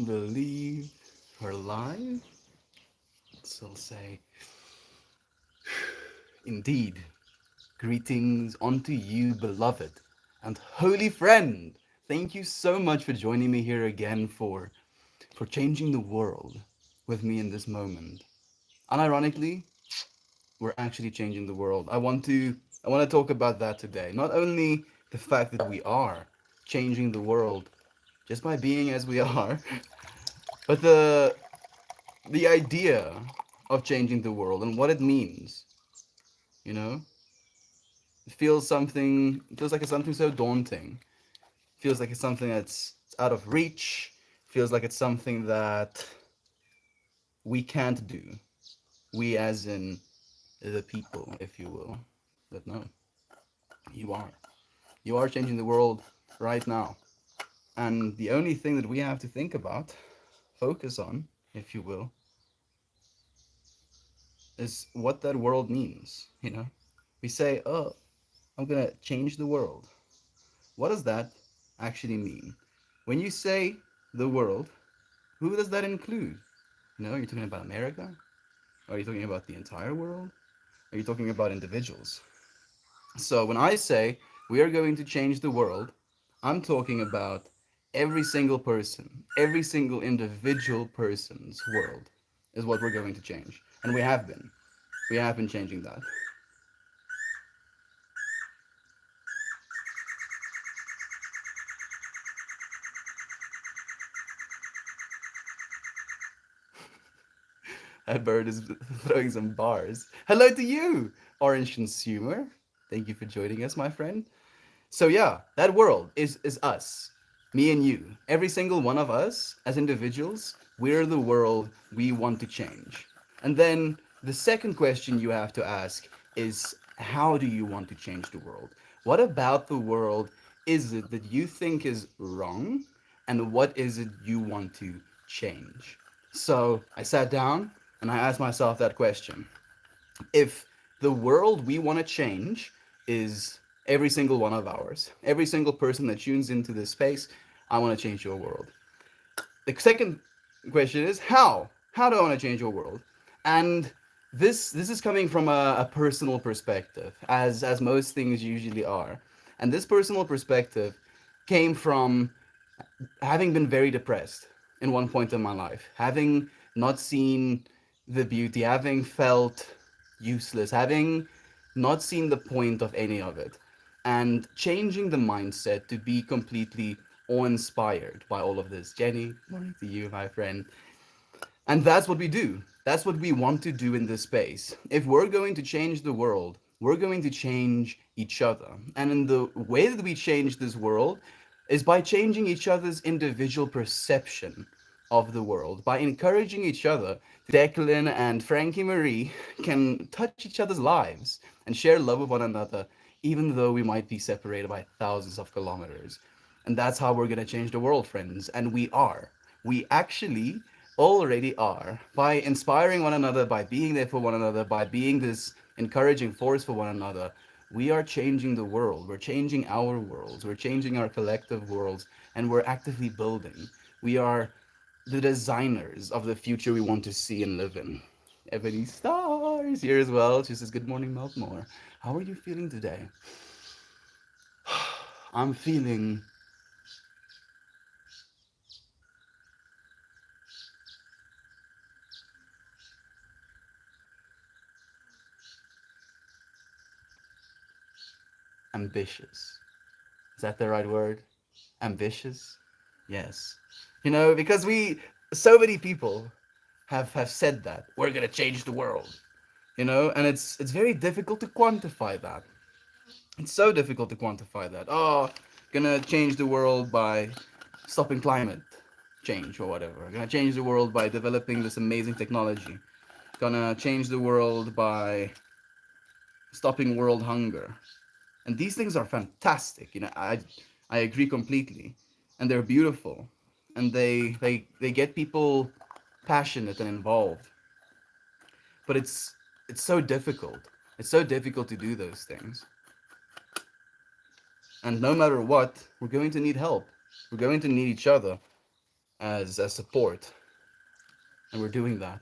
believe her life. So I'll say, indeed, greetings unto you, beloved and holy friend. Thank you so much for joining me here again for changing the world with me in this moment. Unironically, we're actually changing the world. I want to talk about that today. Not only the fact that we are changing the world just by being as we are, but the idea of changing the world and what it means. You know, it feels like it's something so daunting. It feels like it's something that's out of reach. It feels like it's something that we can't do. We as in the people, if you will. But no, you are. You are changing the world right now. And the only thing that we have to think about, focus on, if you will, is what that world means. We say, oh, I'm going to change the world. What does that actually mean? When you say the world, who does that include? Are you talking about America? Are you talking about the entire world? Are you talking about individuals? So when I say we are going to change the world, I'm talking about every single person, every single individual person's world is what we're going to change. And we have been. We have been changing that. That bird is throwing some bars. Hello to you, Orange Consumer. Thank you for joining us, my friend. So yeah, that world is us, me and you. Every single one of us as individuals, we're the world we want to change. And then the second question you have to ask is, how do you want to change the world? What about the world is it that you think is wrong, and what is it you want to change? So I sat down and I asked myself that question. If the world we want to change is every single one of ours, every single person that tunes into this space, I want to change your world. The second question is how? How do I want to change your world? And this is coming from a personal perspective, as most things usually are. And this personal perspective came from having been very depressed in one point in my life, having not seen the beauty, having felt useless, having not seen the point of any of it, and changing the mindset to be completely awe-inspired by all of this. Jenny, morning to you, my friend. And that's what we do. That's what we want to do in this space. If we're going to change the world, we're going to change each other. And in the way that we change this world is by changing each other's individual perception of the world, by encouraging each other. Declan and Frankie Marie can touch each other's lives and share love with one another, even though we might be separated by thousands of kilometers. And that's how we're going to change the world, friends. And we are. We actually already are. By inspiring one another, by being there for one another, by being this encouraging force for one another, we are changing the world. We're changing our worlds. We're changing our collective worlds. And we're actively building. We are the designers of the future we want to see and live in. Ebony Star is here as well. She says, good morning, Meltmore. How are you feeling today? I'm feeling ambitious. Is that the right word? Ambitious? Yes. Because so many people have said that. We're going to change the world. And it's very difficult to quantify that. It's so difficult to quantify that. Oh, gonna change the world by stopping climate change or whatever. Gonna change the world by developing this amazing technology. Gonna change the world by stopping world hunger. And these things are fantastic. I agree completely, and they're beautiful, and they get people passionate and involved. But it's so difficult. It's so difficult to do those things. And no matter what, we're going to need help. We're going to need each other. as support, and we're doing that.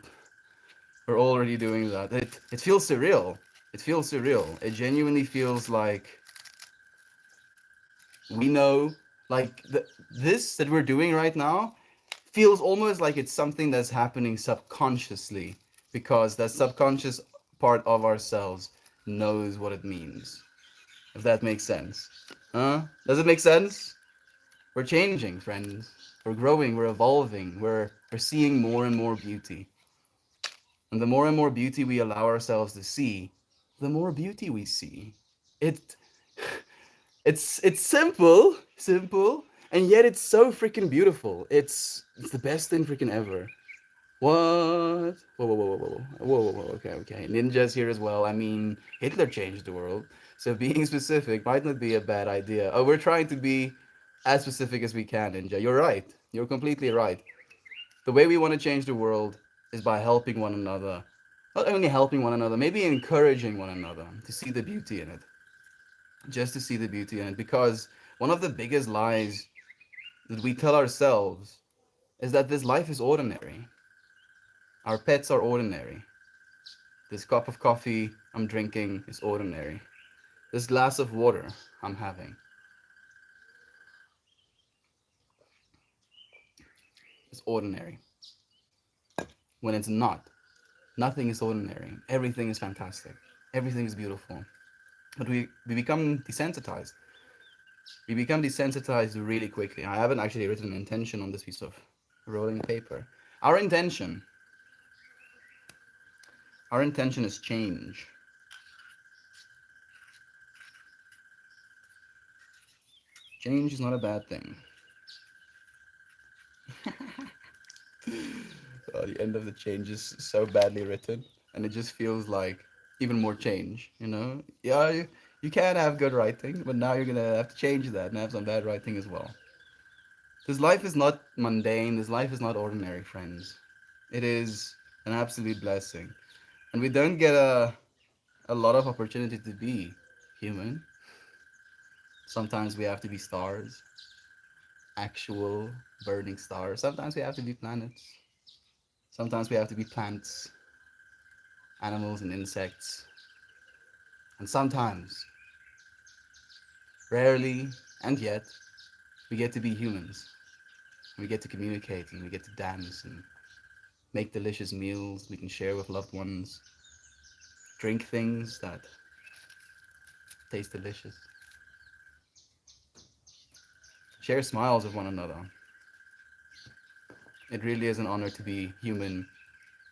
We're already doing that. It feels surreal. It feels surreal. It genuinely feels like we know, like this that we're doing right now feels almost like it's something that's happening subconsciously because that subconscious part of ourselves knows what it means. If that makes sense. Huh? Does it make sense? We're changing, friends. We're growing, we're evolving, we're seeing more and more beauty. And the more and more beauty we allow ourselves to see, the more beauty we see. It it's simple, and yet it's so freaking beautiful. It's the best thing freaking ever. What? Whoa. Okay. Ninjas here as well. I mean, Hitler changed the world. So being specific might not be a bad idea. Oh, we're trying to be as specific as we can, Ninja. You're right. You're completely right. The way we want to change the world is by helping one another. Not only helping one another, maybe encouraging one another to see the beauty in it. Just to see the beauty in it. Because one of the biggest lies that we tell ourselves is that this life is ordinary. Our pets are ordinary. This cup of coffee I'm drinking is ordinary. This glass of water I'm having is ordinary. When it's not, nothing is ordinary. Everything is fantastic. Everything is beautiful. But we become desensitized. We become desensitized really quickly. I haven't actually written an intention on this piece of rolling paper. Our intention, our intention is change. Change is not a bad thing. The end of the change is so badly written, and it just feels like even more change. Yeah, you can have good writing, but now you're gonna have to change that and have some bad writing as well. This life is not mundane. This life is not ordinary, friends. It is an absolute blessing, and we don't get a lot of opportunity to be human. Sometimes we have to be stars, actual burning stars. Sometimes we have to be planets. Sometimes we have to be plants, animals, and insects. And sometimes, rarely, and yet, we get to be humans. We get to communicate and we get to dance and make delicious meals we can share with loved ones, drink things that taste delicious, share smiles with one another. It really is an honor to be human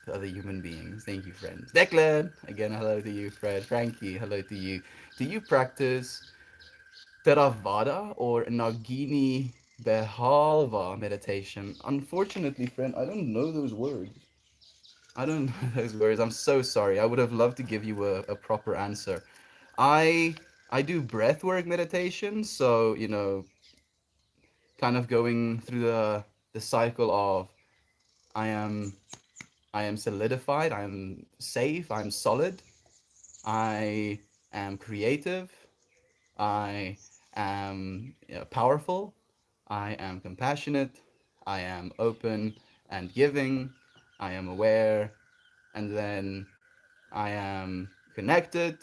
to other human beings. Thank you, friends. Declan, again, hello to you. Fred, Frankie, hello to you. Do you practice Theravada or Nagini Behalva meditation? Unfortunately, friend, I don't know those words. I don't know those words. I'm so sorry. I would have loved to give you a proper answer. I I do breathwork meditation, so kind of going through the cycle of I am I am solidified, I am safe, I'm solid, I am creative, I am powerful, I am compassionate, I am open and giving, I am aware, and then I am connected,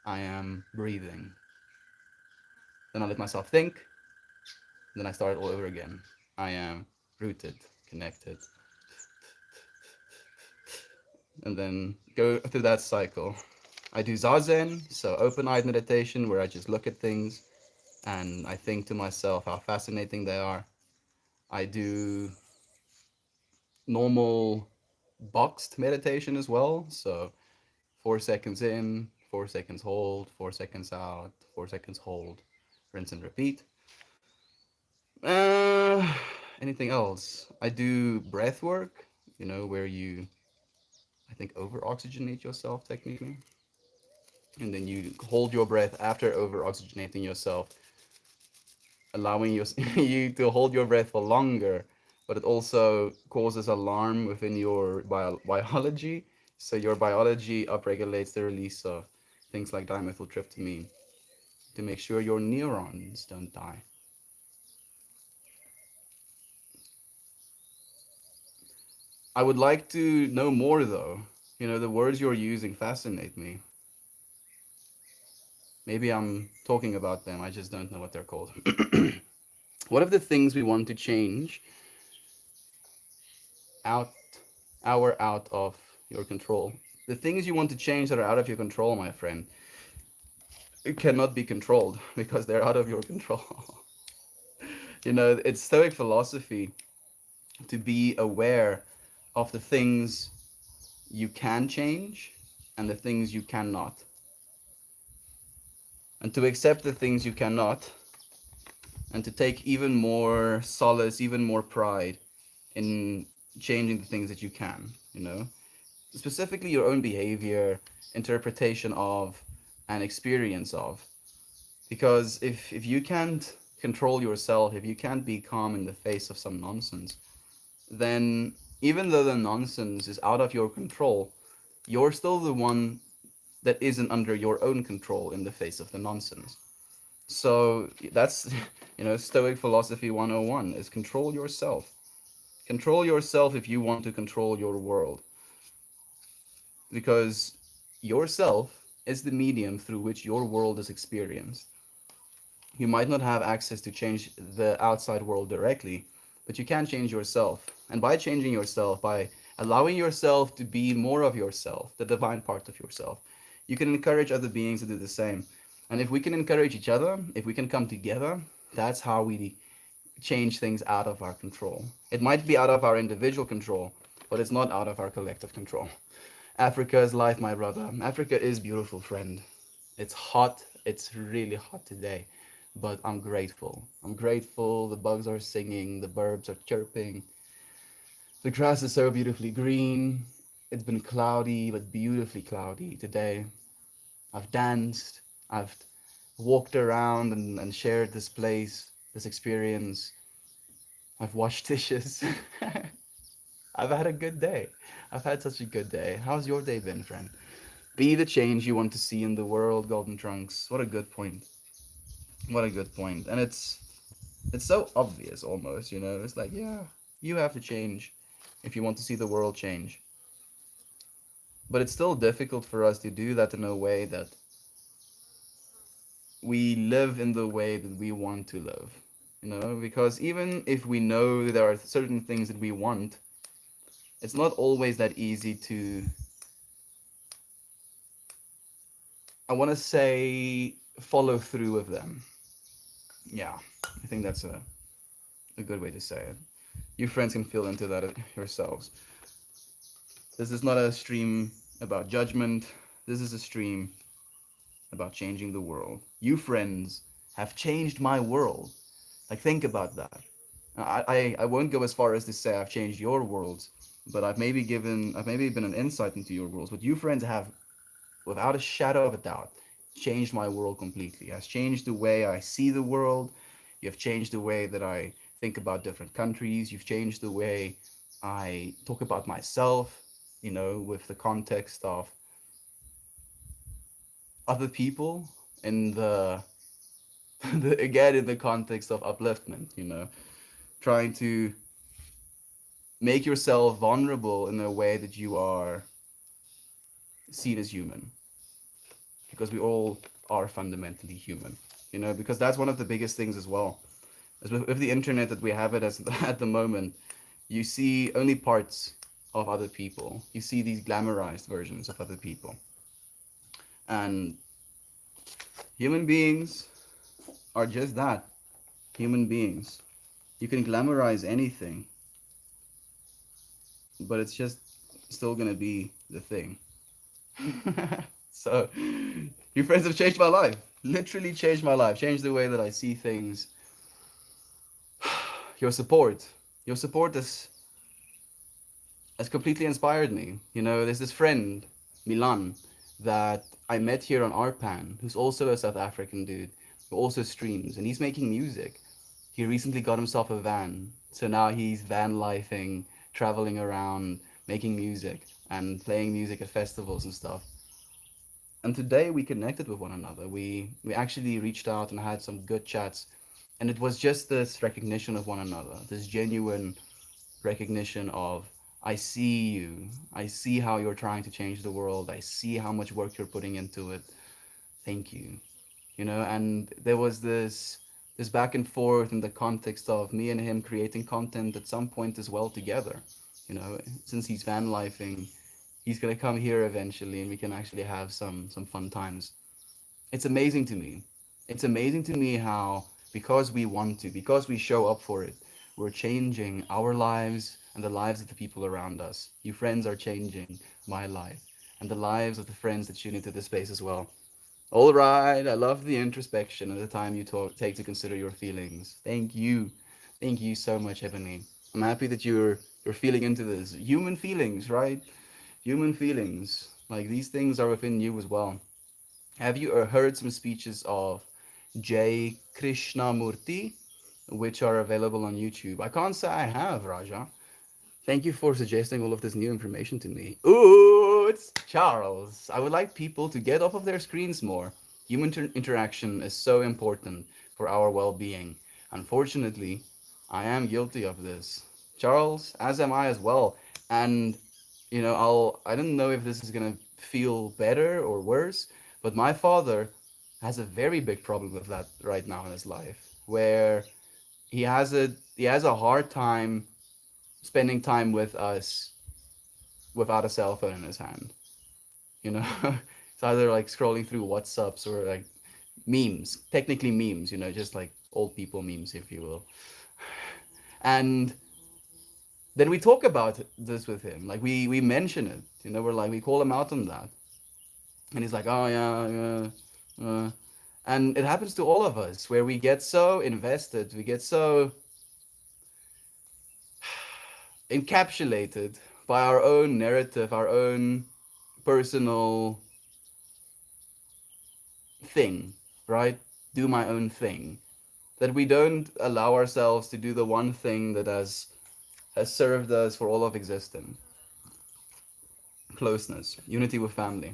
I am breathing. Then I let myself think, then I start all over again. I am rooted, connected, and then go through that cycle. I do zazen, so open eyed meditation, where I just look at things and I think to myself how fascinating they are. I do normal boxed meditation as well, so 4 seconds in, 4 seconds hold, 4 seconds out, 4 seconds hold, rinse and repeat. Uh, Anything else? I do breath work, where you, I think, over oxygenate yourself technically. And then you hold your breath after over oxygenating yourself, allowing you to hold your breath for longer. But it also causes alarm within your biology. So your biology upregulates the release of things like dimethyltryptamine to make sure your neurons don't die. I would like to know more though. You know, the words you're using fascinate me. Maybe I'm talking about them, I just don't know what they're called. What if the things we want to change out out of your control? The things you want to change that are out of your control, my friend, it cannot be controlled because they're out of your control. You know, it's Stoic philosophy to be aware of the things you can change and the things you cannot, and to accept the things you cannot, and to take even more solace, even more pride in changing the things that you can, you know, specifically your own behavior, interpretation of, and experience of. Because if you can't control yourself, if you can't be calm in the face of some nonsense, then even though the nonsense is out of your control, you're still the one that isn't under your own control in the face of the nonsense. So that's, you know, Stoic Philosophy 101 is control yourself. Control yourself if you want to control your world. Because yourself is the medium through which your world is experienced. You might not have access to change the outside world directly, but you can change yourself. And by changing yourself, by allowing yourself to be more of yourself, the divine part of yourself, you can encourage other beings to do the same. And if we can encourage each other, if we can come together, that's how we change things out of our control. It might be out of our individual control, but it's not out of our collective control. Africa is life, my brother. Africa is beautiful, friend. It's hot. It's really hot today, but I'm grateful. I'm grateful. The bugs are singing. The birds are chirping. The grass is so beautifully green. It's been cloudy, but beautifully cloudy today. I've danced. I've walked around and shared this place, this experience. I've washed dishes. I've had a good day. I've had such a good day. How's your day been, friend? Be the change you want to see in the world, Golden Trunks. What a good point. What a good point. And it's so obvious almost, you know. It's like, yeah, you have to change if you want to see the world change. But it's still difficult for us to do that in a way that we live in the way that we want to live. You know, because even if we know there are certain things that we want, it's not always that easy to, I want to say, follow through with them. Yeah, I think that's a good way to say it. You friends can feel into that yourselves. This is not a stream about judgment. This is a stream about changing the world. You friends have changed my world. Like, think about that. I won't go as far as to say I've changed your worlds, but I've maybe been an insight into your worlds. But you friends have, without a shadow of a doubt, changed my world completely. It has changed the way I see the world. You have changed the way that I think about different countries. You've changed the way I talk about myself, you know, with the context of other people in again in the context of upliftment, you know, trying to make yourself vulnerable in a way that you are seen as human, because we all are fundamentally human, you know, because that's one of the biggest things as well. As with the internet that we have it as at the moment, you see only parts of other people. You see these glamorized versions of other people. And human beings are just that, human beings. You can glamorize anything, but it's just still gonna be the thing. So, your friends have changed my life. Literally changed my life. Changed the way that I see things. Your support. Your support has completely inspired me. You know, there's this friend, Milan, that I met here on Arpan, who's also a South African dude, who also streams, and he's making music. He recently got himself a van, so now he's van lifing, traveling around, making music, and playing music at festivals and stuff. And today we connected with one another. We actually reached out and had some good chats, and it was just this recognition of one another, this genuine recognition of I see you. I see how you're trying to change the world. I see how much work you're putting into it. Thank you. And there was this back and forth in the context of me and him creating content at some point as well together. Since he's van lifing, he's gonna come here eventually, and we can actually have some fun times. It's amazing to me. It's amazing to me how, because we want to, because we show up for it, we're changing our lives and the lives of the people around us. You friends are changing my life and the lives of the friends that tune into this space as well. All right, I love the introspection and the time you take to consider your feelings. Thank you. Thank you so much, Ebony. I'm happy that you're feeling into this. Human feelings, right? Human feelings. Like these things are within you as well. Have you heard some speeches of J. Krishnamurti, which are available on YouTube? I can't say I have, Raja. Thank you for suggesting all of this new information to me. Ooh, it's Charles. I would like people to get off of their screens more. Human interaction is so important for our well being. Unfortunately, I am guilty of this. Charles, as am I as well. And, I don't know if this is going to feel better or worse, but my father has a very big problem with that right now in his life, where he has a hard time spending time with us without a cell phone in his hand. You know, it's either like scrolling through WhatsApps or like memes, technically memes. Just like old people memes, if you will. And then we talk about this with him, like we mention it. We're like we call him out on that, and he's like, oh yeah, yeah. And it happens to all of us where we get so invested, we get so encapsulated by our own narrative, our own personal thing, right? Do my own thing. That we don't allow ourselves to do the one thing that has served us for all of existence: closeness, unity with family.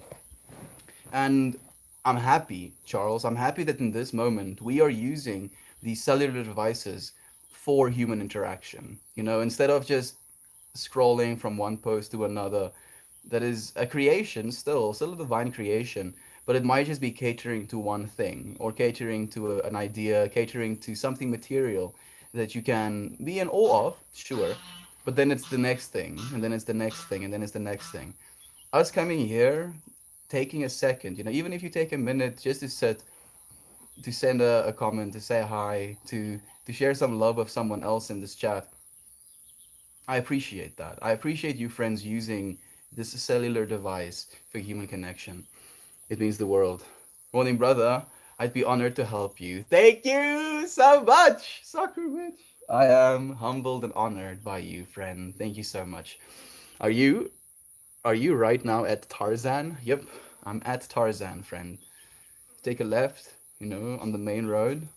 And I'm happy, Charles, I'm happy that in this moment we are using these cellular devices for human interaction. Instead of just scrolling from one post to another, that is a creation, still a divine creation, but it might just be catering to one thing, or catering to an idea, catering to something material that you can be in awe of, sure, but then it's the next thing, and then it's the next thing, and then it's the next thing. Us coming here, taking a second, even if you take a minute just to sit, to send a comment, to say hi, to share some love with someone else in this chat, I appreciate that. I appreciate you friends using this cellular device for human connection. It means the world. Morning, brother. I'd be honored to help you. Thank you so much, Soccer Witch. I am humbled and honored by you, friend. Thank you so much. Are you are you right now at Tarzan? Yep, I'm at Tarzan, friend. Take a left, on the main road,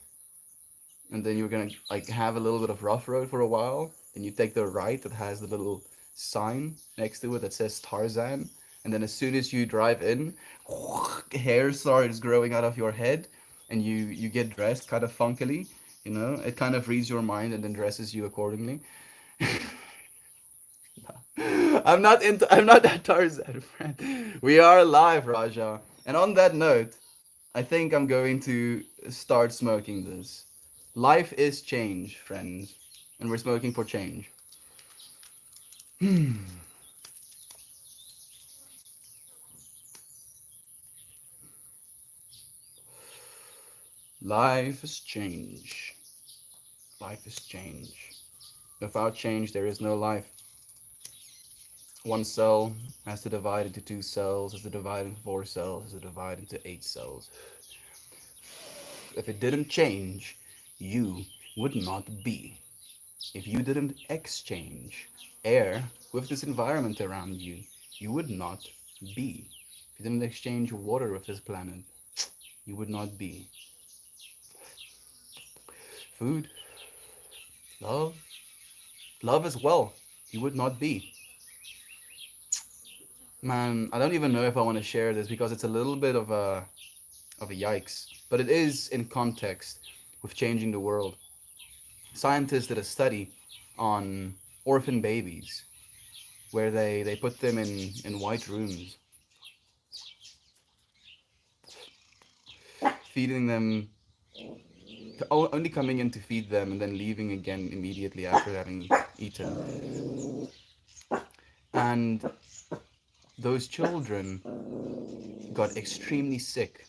and then you're gonna like have a little bit of rough road for a while. Then you take the right that has the little sign next to it that says Tarzan, and then as soon as you drive in, hair starts growing out of your head, and you get dressed kind of funkily. It kind of reads your mind and then dresses you accordingly. I'm not that Tarzan, friend. We are live, Raja. And on that note, I think I'm going to start smoking this. Life is change, friends, and we're smoking for change. Life is change. Life is change. Without change, there is no life. One cell has to divide into two cells, has to divide into four cells, has to divide into eight cells. If it didn't change, you would not be. If you didn't exchange air with this environment around you, you would not be. If you didn't exchange water with this planet, you would not be. Food, love, love as well, you would not be. Man, I don't even know if I want to share this because it's a little bit of a yikes, but it is in context with changing the world. Scientists did a study on orphan babies, where they put them in white rooms, feeding them, only coming in to feed them and then leaving again immediately after having eaten. And those children got extremely sick.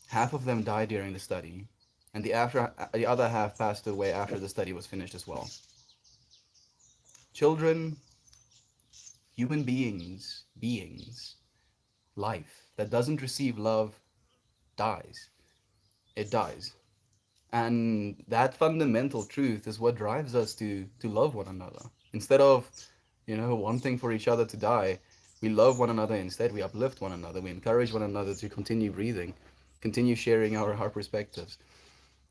Half of them died during the study, and the other half passed away after the study was finished as well. Children, human beings, life that doesn't receive love dies. It dies. And that fundamental truth is what drives us to love one another. Instead of, wanting for each other to die, we love one another instead. We uplift one another. We encourage one another to continue breathing, continue sharing our perspectives.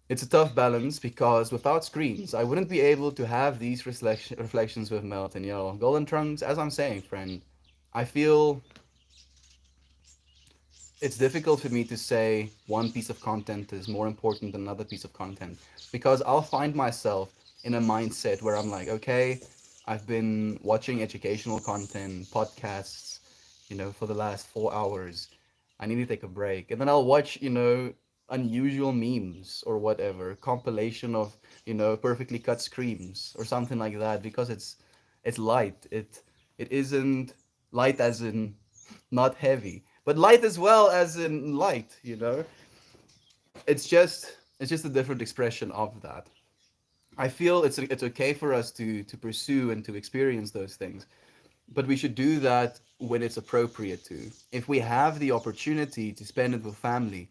It's a tough balance because without screens, I wouldn't be able to have these reflections with Melt and Yo. Golden Trunks, as I'm saying, friend, I feel it's difficult for me to say one piece of content is more important than another piece of content because I'll find myself in a mindset where I'm like, okay, I've been watching educational content, podcasts, for the last 4 hours. I need to take a break. And then I'll watch, unusual memes or whatever, compilation of, perfectly cut screams or something like that because it's light. It isn't light as in not heavy, but light as well as in light. It's just a different expression of that. I feel it's okay for us to pursue and to experience those things, but we should do that when it's appropriate to. If we have the opportunity to spend it with family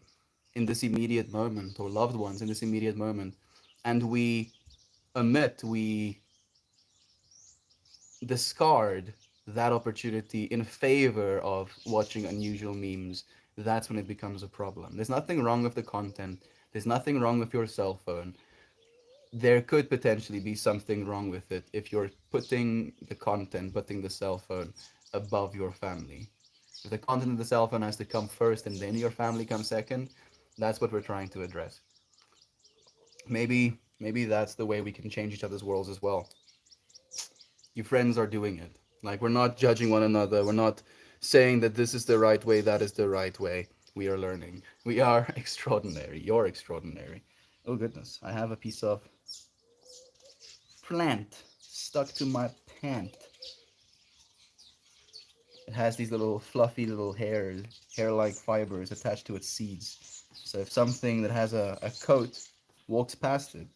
in this immediate moment or loved ones in this immediate moment, and we discard that opportunity in favor of watching unusual memes, that's when it becomes a problem. There's nothing wrong with the content. There's nothing wrong with your cell phone. There could potentially be something wrong with it if you're putting the content, putting the cell phone above your family. If the content of the cell phone has to come first and then your family comes second, that's what we're trying to address. Maybe that's the way we can change each other's worlds as well. Your friends are doing it. Like, we're not judging one another. We're not saying that this is the right way, that is the right way. We are learning. We are extraordinary. You're extraordinary. Oh goodness, I have a piece of plant stuck to my pant. It has these little fluffy little hair-like fibers attached to its seeds. So if something that has a coat walks past it,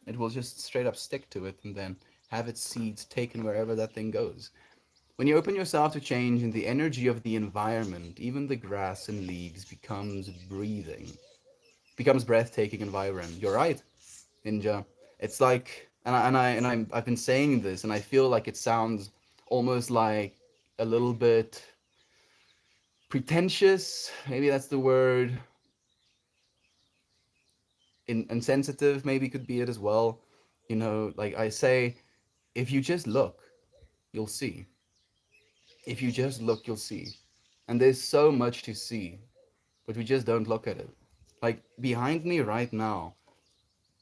it will just straight up stick to it and then have its seeds taken wherever that thing goes. When you open yourself to change and the energy of the environment, even the grass and leaves becomes breathtaking and vibrant. You're right, Ninja. It's like, I've been saying this, and I feel like it sounds almost like a little bit pretentious. Maybe that's the word. Insensitive, maybe could be it as well. Like I say, if you just look, you'll see. If you just look, you'll see. And there's so much to see, but we just don't look at it. Like behind me right now,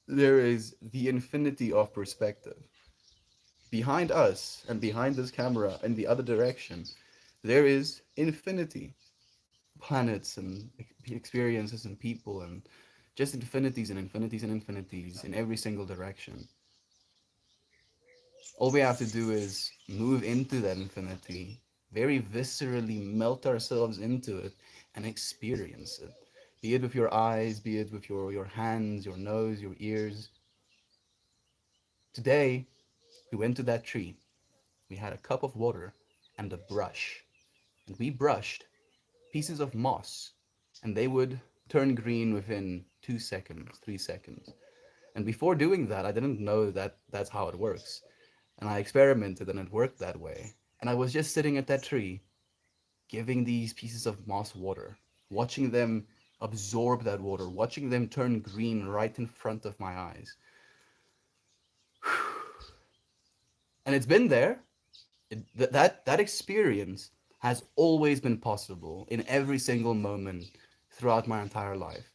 there is the infinity of perspective. Behind us and behind this camera in the other direction, there is infinity. Planets and experiences and people and just infinities and infinities and infinities in every single direction. All we have to do is move into that infinity, very viscerally melt ourselves into it and experience it. Be it with your eyes, be it with your hands, your nose, your ears. Today, we went to that tree. We had a cup of water and a brush. And we brushed pieces of moss, and they would turn green within 2 seconds, 3 seconds. And before doing that, I didn't know that that's how it works. And I experimented, and it worked that way. And I was just sitting at that tree, giving these pieces of moss water, watching them absorb that water, watching them turn green right in front of my eyes. And it's been there. That experience has always been possible in every single moment throughout my entire life.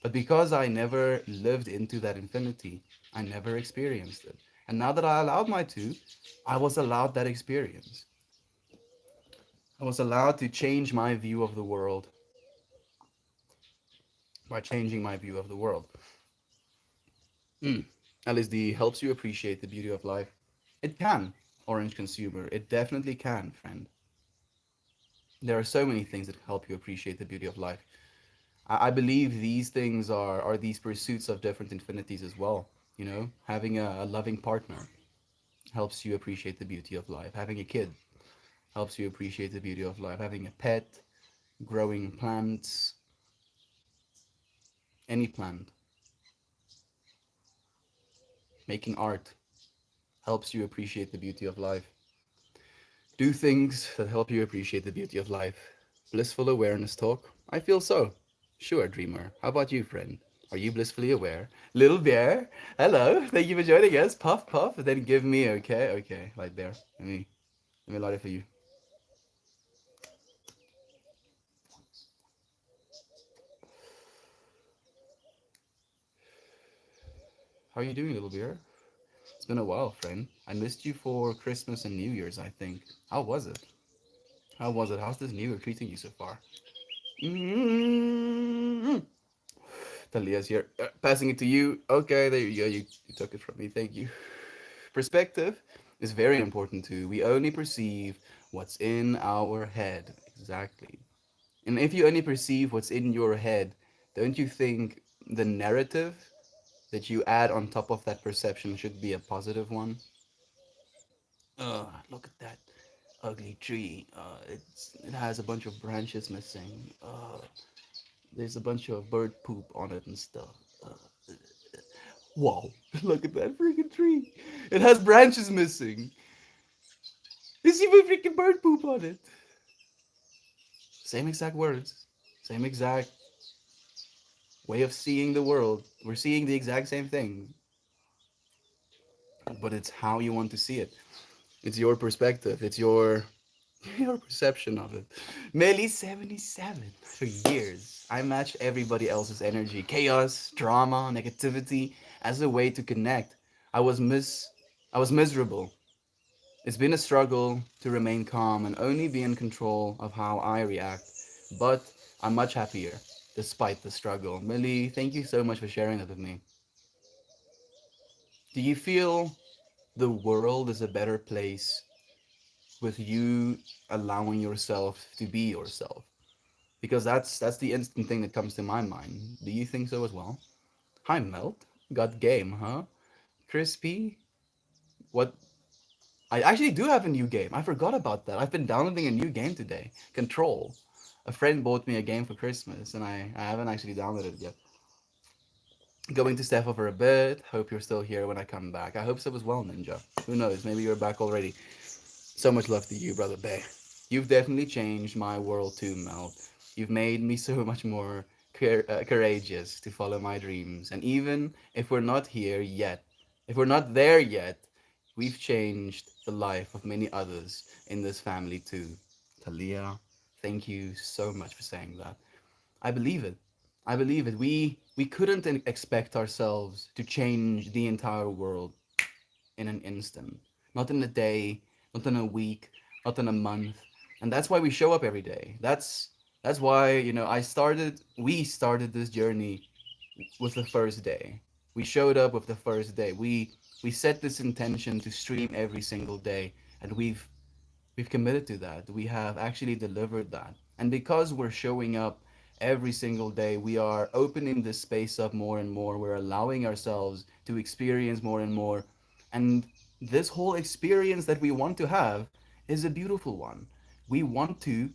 But because I never lived into that infinity, I never experienced it. And now that I allowed my two, I was allowed that experience. I was allowed to change my view of the world by changing my view of the world. Mm. LSD helps you appreciate the beauty of life. It can, orange consumer. It definitely can, friend. There are so many things that help you appreciate the beauty of life. I believe these things are these pursuits of different infinities as well. You know, having a loving partner helps you appreciate the beauty of life. Having a kid helps you appreciate the beauty of life. Having a pet, growing plants, any plant, making art helps you appreciate the beauty of life. Do things that help you appreciate the beauty of life. Blissful awareness talk? I feel so. Sure, dreamer. How about you, friend? Are you blissfully aware? Little bear, hello. Thank you for joining us. Puff, puff. Then give me, okay, okay. Light bear. Let me light it for you. How are you doing, little bear? It's been a while, friend. I missed you for Christmas and New Year's, I think. How was it? How was it? How's this New Year treating you so far? Mm-hmm. Talia's here. Passing it to you. Okay, there you go. You took it from me. Thank you. Perspective is very important too. We only perceive what's in our head. Exactly. And if you only perceive what's in your head, don't you think the narrative that you add on top of that perception should be a positive one? Look at that ugly tree. It has a bunch of branches missing. There's a bunch of bird poop on it and stuff. Wow, look at that freaking tree. It has branches missing. There's even freaking bird poop on it. Same exact words, same exact way of seeing the world. We're seeing the exact same thing, but it's how you want to see it. It's your perspective. It's your perception of it. Melly 77 for years. I matched everybody else's energy, chaos, drama, negativity as a way to connect. I was mis I was miserable. It's been a struggle to remain calm and only be in control of how I react, but I'm much happier despite the struggle. Millie, thank you so much for sharing that with me. Do you feel the world is a better place with you allowing yourself to be yourself? Because that's the instant thing that comes to my mind. Do you think so as well? Hi, Melt. Got game, huh? Crispy. What? I actually do have a new game. I forgot about that. I've been downloading a new game today. Control. A friend bought me a game for Christmas, and I haven't actually downloaded it yet. Going to Steph for a bit. Hope you're still here when I come back. I hope so as well, Ninja. Who knows? Maybe you're back already. So much love to you, brother Bay. You've definitely changed my world too, Mel. You've made me so much more courageous to follow my dreams. And even if we're not here yet, if we're not there yet, we've changed the life of many others in this family too. Talia, thank you so much for saying that. I believe it. I believe it. We couldn't expect ourselves to change the entire world in an instant, not in a day, not in a week, not in a month. And that's why we show up every day. That's why, we started this journey with the first day. We showed up with the first day. We set this intention to stream every single day, and we've committed to that. We have actually delivered that. And because we're showing up every single day, we are opening this space up more and more. We're allowing ourselves to experience more and more. And this whole experience that we want to have is a beautiful one. We want to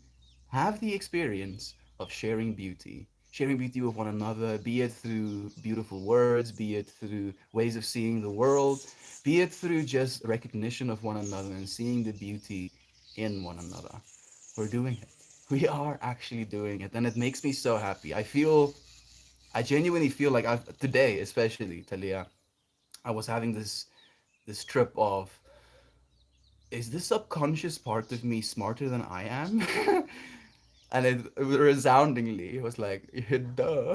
have the experience of sharing beauty with one another, be it through beautiful words, be it through ways of seeing the world, be it through just recognition of one another and seeing the beauty in one another. We're doing it. We are actually doing it, and it makes me so happy. I genuinely feel like I've today, especially Talia, I was having this trip of, is this subconscious part of me smarter than I am? And it resoundingly it was like, duh,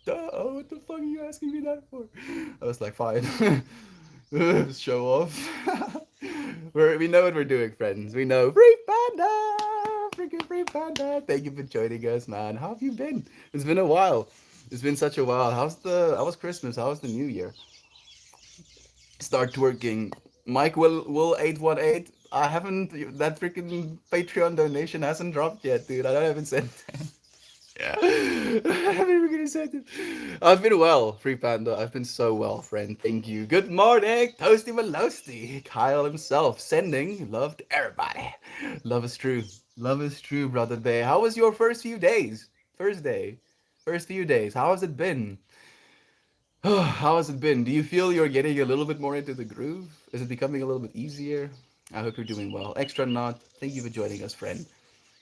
duh, what the fuck are you asking me that for? I was like, fine. Show off. We know what we're doing, friends. We know. Free Panda! Freaking Free Panda! Thank you for joining us, man. How have you been? It's been a while. It's been such a while. How was Christmas? How was the New Year? Start twerking. Mike will 818. I haven't that freaking Patreon donation hasn't dropped yet, dude. I haven't sent yeah. I haven't even gonna say it. I've been well, Free Panda. I've been so well, friend. Thank you. Good morning, Toasty Malosty. Kyle himself sending love to everybody. Love is true. Love is true, brother Bay. How was your first few days? First day. First few days. How has it been? How has it been? Do you feel you're getting a little bit more into the groove? Is it becoming a little bit easier? I hope you're doing well. Extra not. Thank you for joining us, friend.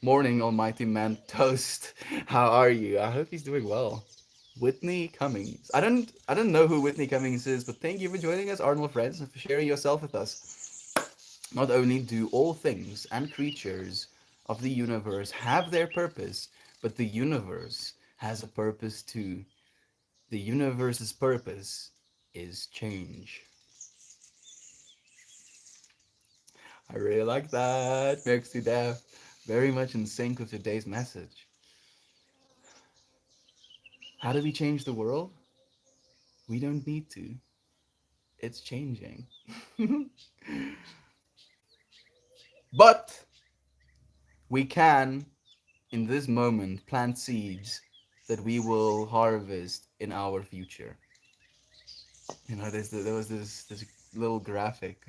Morning, almighty man toast. How are you? I hope he's doing well. Whitney Cummings. I don't know who Whitney Cummings is, but thank you for joining us, Arnold friends, and for sharing yourself with us. Not only do all things and creatures of the universe have their purpose, but the universe has a purpose too. The universe's purpose is change. I really like that. Merci Def. Very much in sync with today's message. How do we change the world? We don't need to. It's changing. But we can, in this moment, plant seeds that we will harvest in our future. There was this little graphic,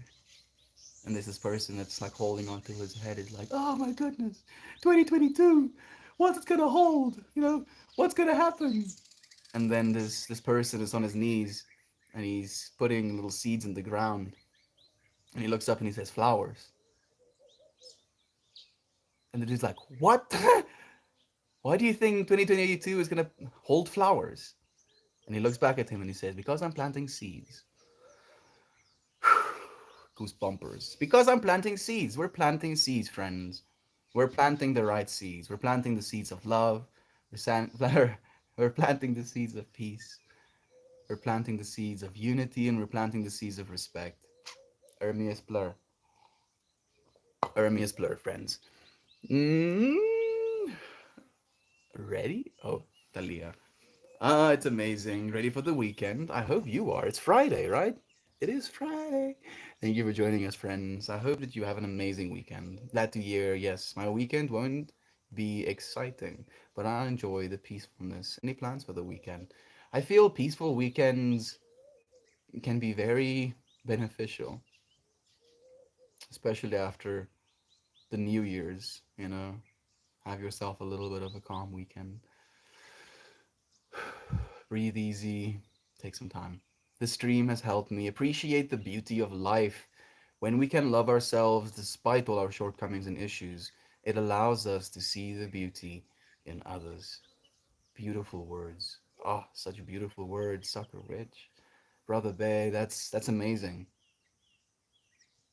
and there's this person that's like holding onto his head. It's like, oh my goodness, 2022, what's it gonna hold? What's gonna happen? And then this person is on his knees, and he's putting little seeds in the ground, and he looks up and he says, flowers. And the dude's like, what? Why do you think 2022 is going to hold flowers? And he looks back at him and he says, because I'm planting seeds. Goosebumpers. Because I'm planting seeds. We're planting seeds, friends. We're planting the right seeds. We're planting the seeds of love. We're planting the seeds of peace. We're planting the seeds of unity, and we're planting the seeds of respect. Ermias Blur. Ermias Blur, friends. Mm, ready? Oh, Talia. It's amazing. Ready for the weekend? I hope you are. It's Friday, right? It is Friday. Thank you for joining us, friends. I hope that you have an amazing weekend. Glad to hear, yes, my weekend won't be exciting, but I enjoy the peacefulness. Any plans for the weekend? I feel peaceful weekends can be very beneficial, especially after the New Year's. Have yourself a little bit of a calm weekend. Breathe easy, take some time. This stream has helped me appreciate the beauty of life. When we can love ourselves despite all our shortcomings and issues, it allows us to see the beauty in others. Beautiful words. Oh, such beautiful words, Sucker Rich. Brother Bay, that's amazing.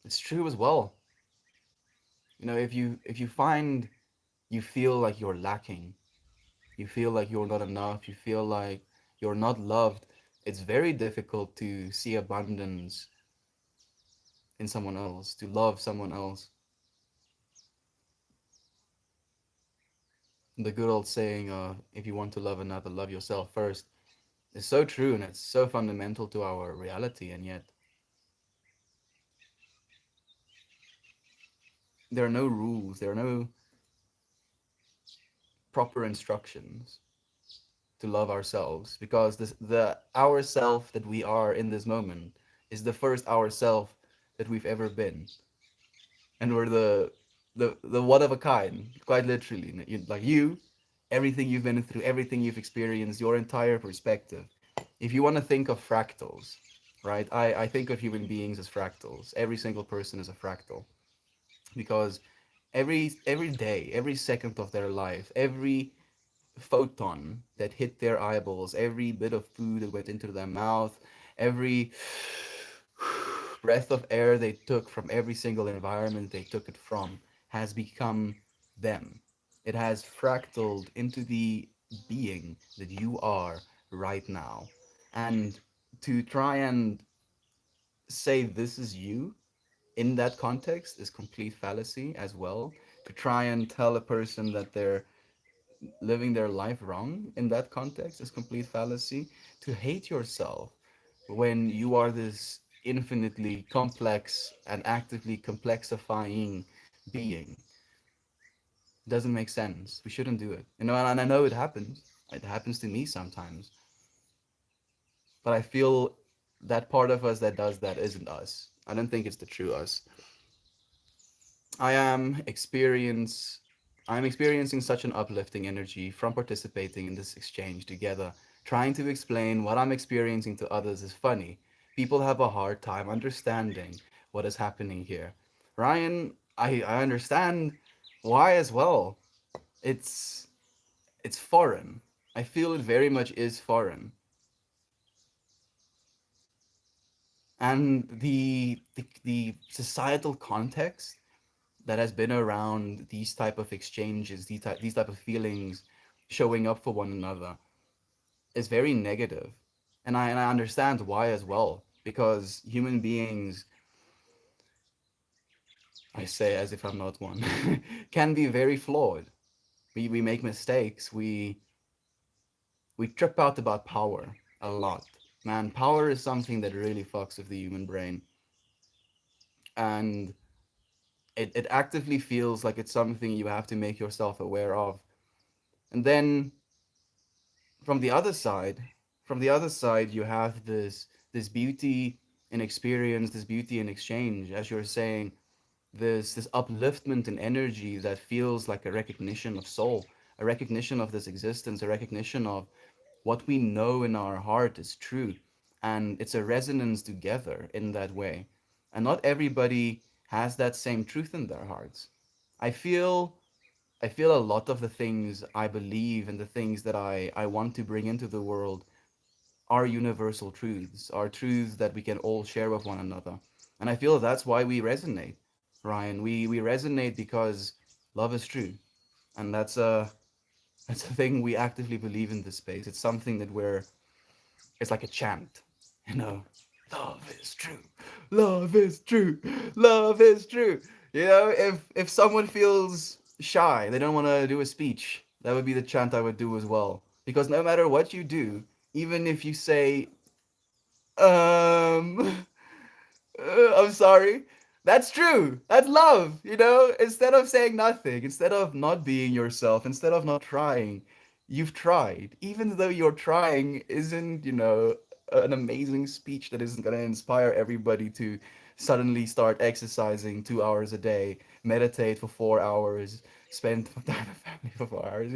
It's true as well. If you find you feel like you're lacking, you feel like you're not enough, you feel like you're not loved, it's very difficult to see abundance in someone else, to love someone else. The good old saying, if you want to love another, love yourself first, is so true, and it's so fundamental to our reality, and yet there are no rules, there are no proper instructions to love ourselves, because the ourself that we are in this moment is the first ourself that we've ever been, and we're the one of a kind, quite literally. Like you, everything you've been through, everything you've experienced, your entire perspective. If you want to think of fractals, right? I think of human beings as fractals. Every single person is a fractal, because every day, every second of their life, every photon that hit their eyeballs, every bit of food that went into their mouth, every breath of air they took from every single environment they took it from has become them. It has fractaled into the being that you are right now. And to try and say this is you in that context is complete fallacy as well. To try and tell a person that they're living their life wrong in that context is complete fallacy. To hate yourself when you are this infinitely complex and actively complexifying being doesn't make sense. We shouldn't do it. And I know it happens. It happens to me sometimes. But I feel that part of us that does that isn't us. I don't think it's the true us. I am experience I'm experiencing such an uplifting energy from participating in this exchange together. Trying to explain what I'm experiencing to others is funny. People have a hard time understanding what is happening here. Ryan, I understand why as well. It's it's foreign. I feel it very much is foreign. And the societal context that has been around these type of exchanges, these type of feelings showing up for one another is very negative. And I understand why as well. Because human beings, I say as if I'm not one, can be very flawed. We make mistakes. We trip out about power a lot. Man, power is something that really fucks with the human brain. And it actively feels like it's something you have to make yourself aware of. And then from the other side, from the other side, you have this beauty in experience, this beauty in exchange, as you're saying, this upliftment and energy that feels like a recognition of soul, a recognition of this existence, a recognition of what we know in our heart is true, and it's a resonance together in that way. And not everybody has that same truth in their hearts. I feel I feel a lot of the things I believe and the things that I want to bring into the world are universal truths, are truths that we can all share with one another. And I feel that's why we resonate, Ryan. We resonate because love is true. And that's a thing we actively believe in this space. It's something that it's like a chant, you know. Love is true. Love is true. Love is true. If someone feels shy, they don't want to do a speech, that would be the chant I would do as well. Because no matter what you do, even if you say, um, I'm sorry. That's true. That's love, Instead of saying nothing, instead of not being yourself, instead of not trying, you've tried. Even though your trying isn't, an amazing speech that isn't going to inspire everybody to suddenly start exercising 2 hours a day, meditate for 4 hours, spend time with family for 4 hours,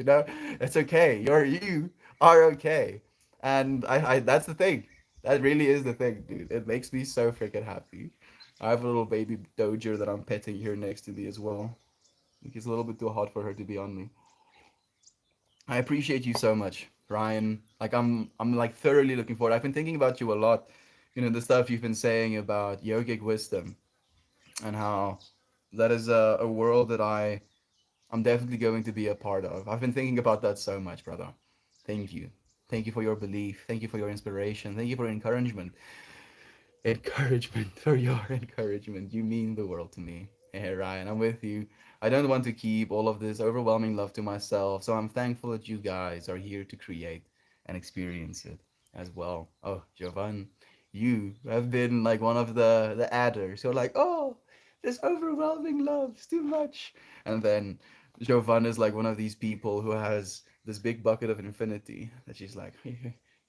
It's okay. You are okay. And I that's the thing. That really is the thing, dude. It makes me so freaking happy. I have a little baby dojo that I'm petting here next to me as well. It's a little bit too hot for her to be on me. I appreciate you so much, Ryan. Like I'm like thoroughly looking forward. I've been thinking about you a lot. The stuff you've been saying about yogic wisdom and how that is a world that I'm definitely going to be a part of. I've been thinking about that so much, brother. Thank you. Thank you for your belief. Thank you for your inspiration. Thank you for your encouragement. Encouragement for your encouragement. You mean the world to me. Hey, Ryan, I'm with you. I don't want to keep all of this overwhelming love to myself, so I'm thankful that you guys are here to create and experience it as well. Oh, Jovan, you have been like one of the adders. You're like, oh, this overwhelming love is too much. And then Jovan is like one of these people who has this big bucket of infinity that she's like,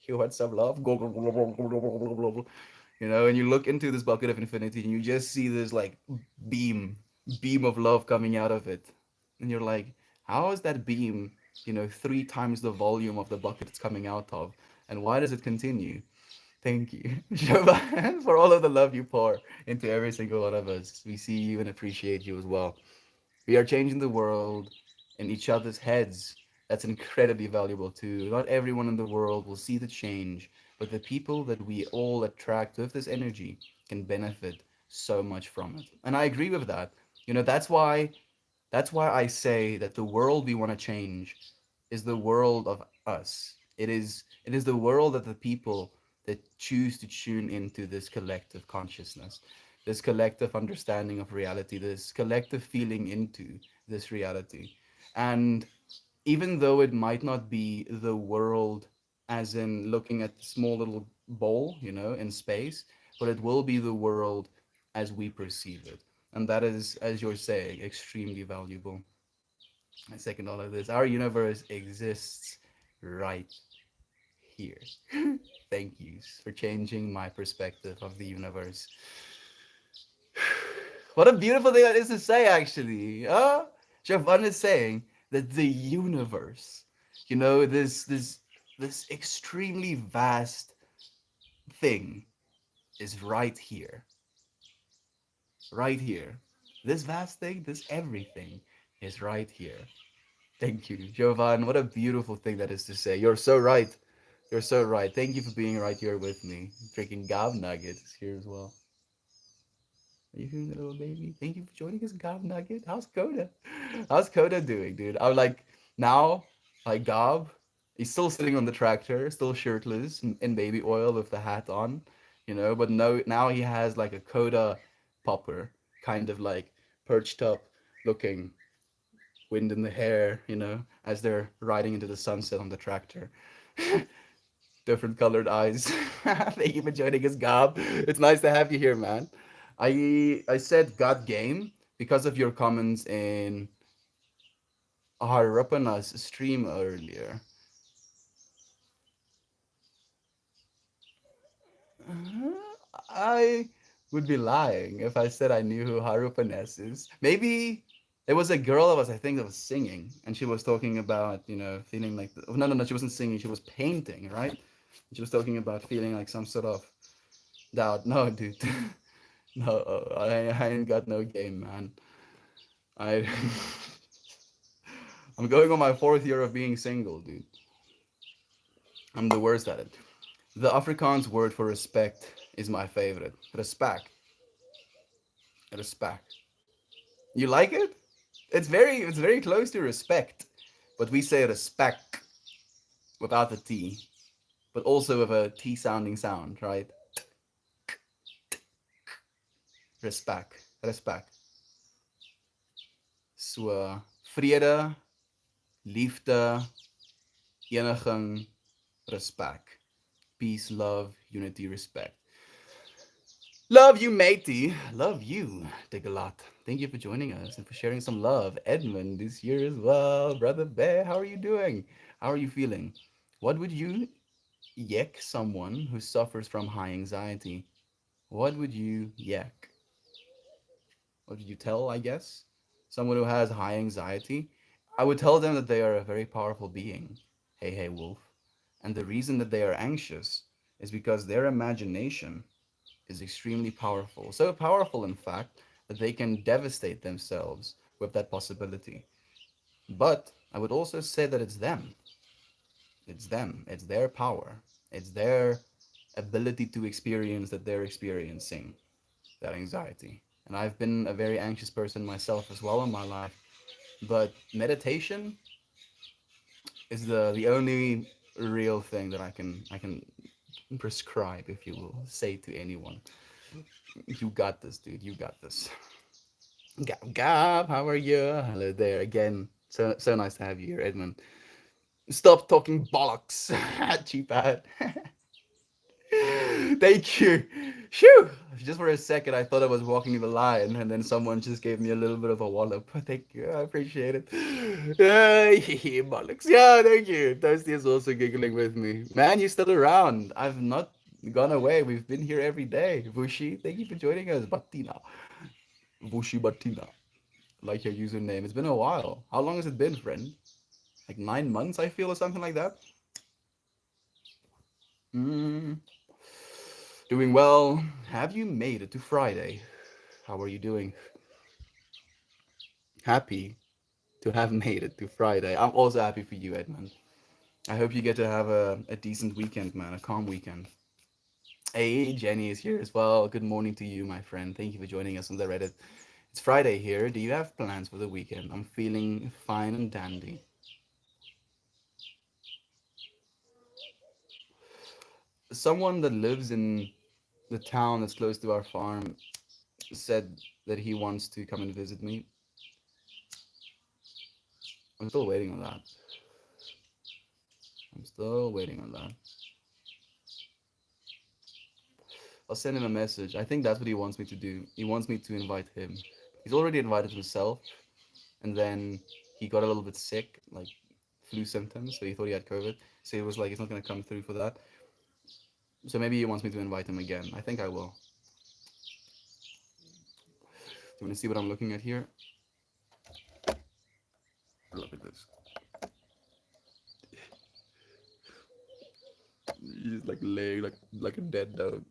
you want some love? Go, go, go, go, go, go, go, go, go, go. And you look into this bucket of infinity and you just see this like beam beam of love coming out of it, and you're like, how is that beam 3 times the volume of the bucket it's coming out of, and why does it continue? Thank you, Jovan, for all of the love you pour into every single one of us. We see you and appreciate you as well. We are changing the world in each other's heads. That's incredibly valuable too. Not everyone in the world will see the change, but the people that we all attract with this energy can benefit so much from it. And I agree with that. That's why I say that the world we want to change is the world of us. It is the world of the people that choose to tune into this collective consciousness, this collective understanding of reality, this collective feeling into this reality. And even though it might not be the world as in looking at the small little ball, in space, but it will be the world as we perceive it. And that is, as you're saying, extremely valuable. I second all of this. Our universe exists right here. Thank yous for changing my perspective of the universe. What a beautiful thing that is to say, actually. Javan is saying that the universe, this extremely vast thing is right here. This vast thing, this everything is right here. Thank you, Jovan. What a beautiful thing that is to say. You're so right. You're so right. Thank you for being right here with me. Drinking Gob Nuggets here as well. Are you feeling a little baby? Thank you for joining us, Gob Nugget. How's Coda? How's Coda doing, dude? I'm like, now, like Gob, he's still sitting on the tractor, still shirtless in baby oil with the hat on, but no, now he has like a Coda popper, kind of like perched up, looking, wind in the hair, as they're riding into the sunset on the tractor. Different colored eyes. Thank you for joining us, Gob. It's nice to have you here, man. I said God game because of your comments in Harapana's stream earlier. Uh, I would be lying if I said I knew who Harupanes is. Maybe it was a girl of us, I think, that was singing, and she was talking about, feeling like no, no, no, she wasn't singing, she was painting, right? She was talking about feeling like some sort of doubt. No, dude, no, I ain't got no game, man. I I'm going on my fourth year of being single, dude. I'm the worst at it. The Afrikaans word for respect is my favorite. Respect. Respect. You like it? It's very close to respect, but we say respect without the T, but also with a T sounding sound, right? Respect. Respect. So vrede, liefde, eniging, respect. Peace, love, unity, respect. Love you, matey. Love you. Dig a lot. Thank you for joining us and for sharing some love. Edmund this year as well. Brother Bear, how are you doing? How are you feeling? What would you yak someone who suffers from high anxiety? What would you yak? What would you tell, I guess? Someone who has high anxiety? I would tell them that they are a very powerful being. Hey, hey, wolf. And the reason that they are anxious is because their imagination is extremely powerful. So powerful, in fact, that they can devastate themselves with that possibility. But I would also say that it's them. It's them. It's their power. It's their ability to experience that they're experiencing that anxiety. And I've been a very anxious person myself as well in my life. But meditation is the only real thing that I can prescribe, if you will, say to anyone. You got this, dude. You got this. Gab Gab, how are you? Hello there again. So nice to have you here, Edmund. Stop talking bollocks, cheapad. Thank you. Shoo! Just for a second, I thought I was walking the line, and then someone just gave me a little bit of a wallop. Thank you. I appreciate it. Bollocks. Yeah, thank you. Toasty is also giggling with me. Man, you're still around. I've not gone away. We've been here every day. Vushi, thank you for joining us. Batina. Vushi Batina. Like your username. It's been a while. How long has it been, friend? Like 9 months, I feel, or something like that. Mm, doing well. Have you made it to Friday? How are you doing? Happy to have made it to Friday. I'm also happy for you, Edmund. I hope you get to have a decent weekend, man, a calm weekend. Hey, Jenny is here as well. Good morning to you, my friend. Thank you for joining us on the Reddit. It's Friday here. Do you have plans for the weekend? I'm feeling fine and dandy. Someone that lives in the town that's close to our farm said that he wants to come and visit me. I'm still waiting on that. I'm still waiting on that. I'll send him a message. I think that's what he wants me to do. He wants me to invite him. He's already invited himself, and then he got a little bit sick, like flu symptoms, so he thought he had COVID. So he was like, he's not gonna come through for that. So maybe he wants me to invite him again. I think I will. Do you want to see what I'm looking at here? Look at this. He's like laying like a dead dog.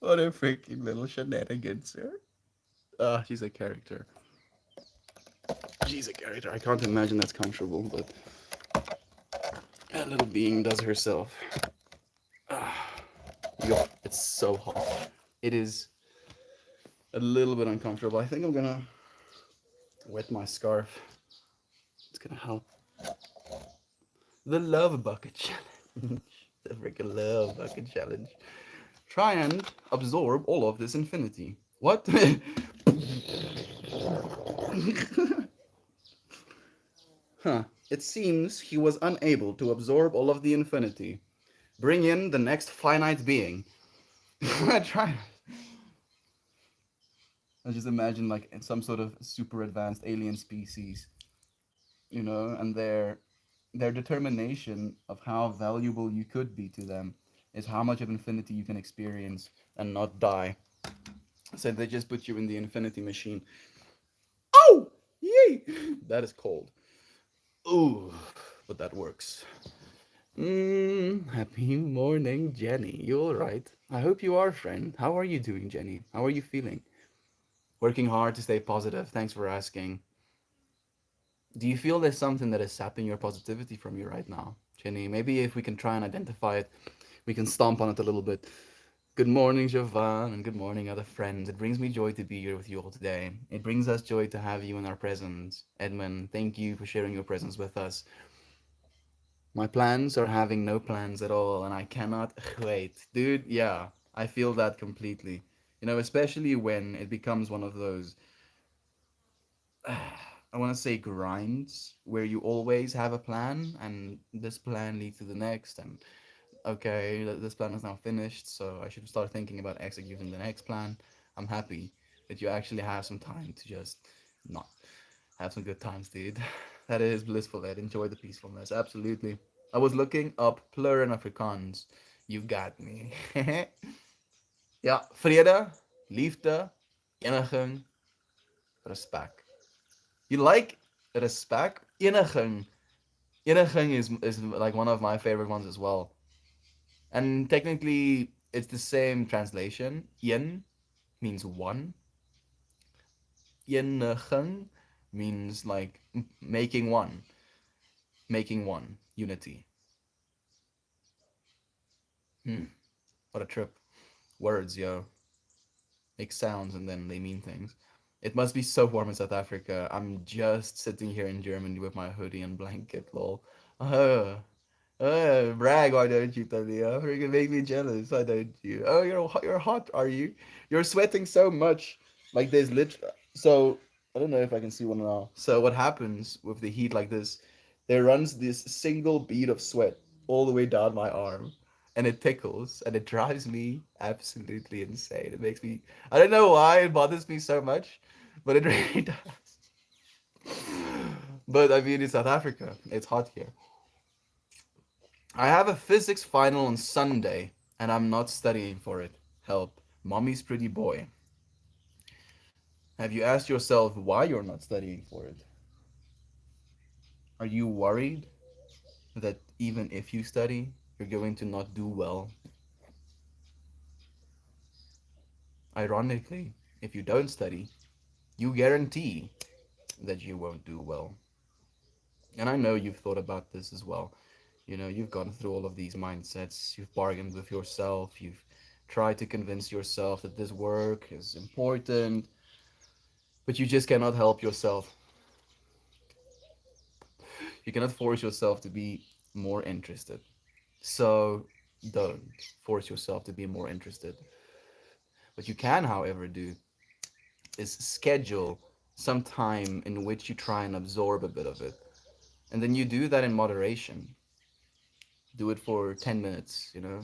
What a freaking little shenanigans, sir. Ah, she's a character. She's a character. I can't imagine that's comfortable, but that little being does herself. Ah, yo, it's so hot. It is a little bit uncomfortable. I think I'm gonna wet my scarf. It's gonna help. The love bucket challenge. The freaking love bucket challenge. Try and absorb all of this infinity. What? Huh. It seems he was unable to absorb all of the infinity. Bring in the next finite being. Try. I just imagine like some sort of super advanced alien species, and their determination of how valuable you could be to them is how much of infinity you can experience and not die. So they just put you in the infinity machine. Oh, yay! That is cold. Ooh, but that works. Happy morning, Jenny. You all right? I hope you are, friend. How are you doing, Jenny? How are you feeling? Working hard to stay positive. Thanks for asking. Do you feel there's something that is sapping your positivity from you right now, Jenny? Maybe if we can try and identify it, we can stomp on it a little bit. Good morning, Jovan, and good morning, other friends. It brings me joy to be here with you all today. It brings us joy to have you in our presence. Edmund, thank you for sharing your presence with us. My plans are having no plans at all, and I cannot wait. Dude, yeah, I feel that completely. Especially when it becomes one of those, I want to say grinds, where you always have a plan, and this plan leads to the next, and okay, this plan is now finished, so I should start thinking about executing the next plan. I'm happy that you actually have some time to just not have some good times, dude. That is blissful, Ed. Enjoy the peacefulness. Absolutely. I was looking up plur in Afrikaans. You got me. Ja, vrede, liefde, eniging, respect. You like respect? Eniging. Eniging is like one of my favorite ones as well. And technically, it's the same translation. Yen means one. Eniging means like making one, unity. Hmm, what a trip. Words, yo. Make sounds and then they mean things. It must be so warm in South Africa. I'm just sitting here in Germany with my hoodie and blanket, lol. Uh, brag, why don't you, Talia? You're gonna make me jealous, why don't you? Oh, you're hot, are you? You're sweating so much. Like there's so I don't know if I can see one now. So what happens with the heat like this? There runs this single bead of sweat all the way down my arm, and it tickles, and it drives me absolutely insane. It makes me, I don't know why it bothers me so much, but it really does. But I mean, it's South Africa. It's hot here. I have a physics final on Sunday, and I'm not studying for it. Help. Mommy's pretty boy. Have you asked yourself why you're not studying for it? Are you worried that even if you study, you're going to not do well? Ironically, if you don't study, you guarantee that you won't do well. And I know you've thought about this as well. You've gone through all of these mindsets, you've bargained with yourself, you've tried to convince yourself that this work is important, but you just cannot help yourself. You cannot force yourself to be more interested. So don't force yourself to be more interested. What you can, however, do is schedule some time in which you try and absorb a bit of it. And then you do that in moderation. Do it for 10 minutes, you know?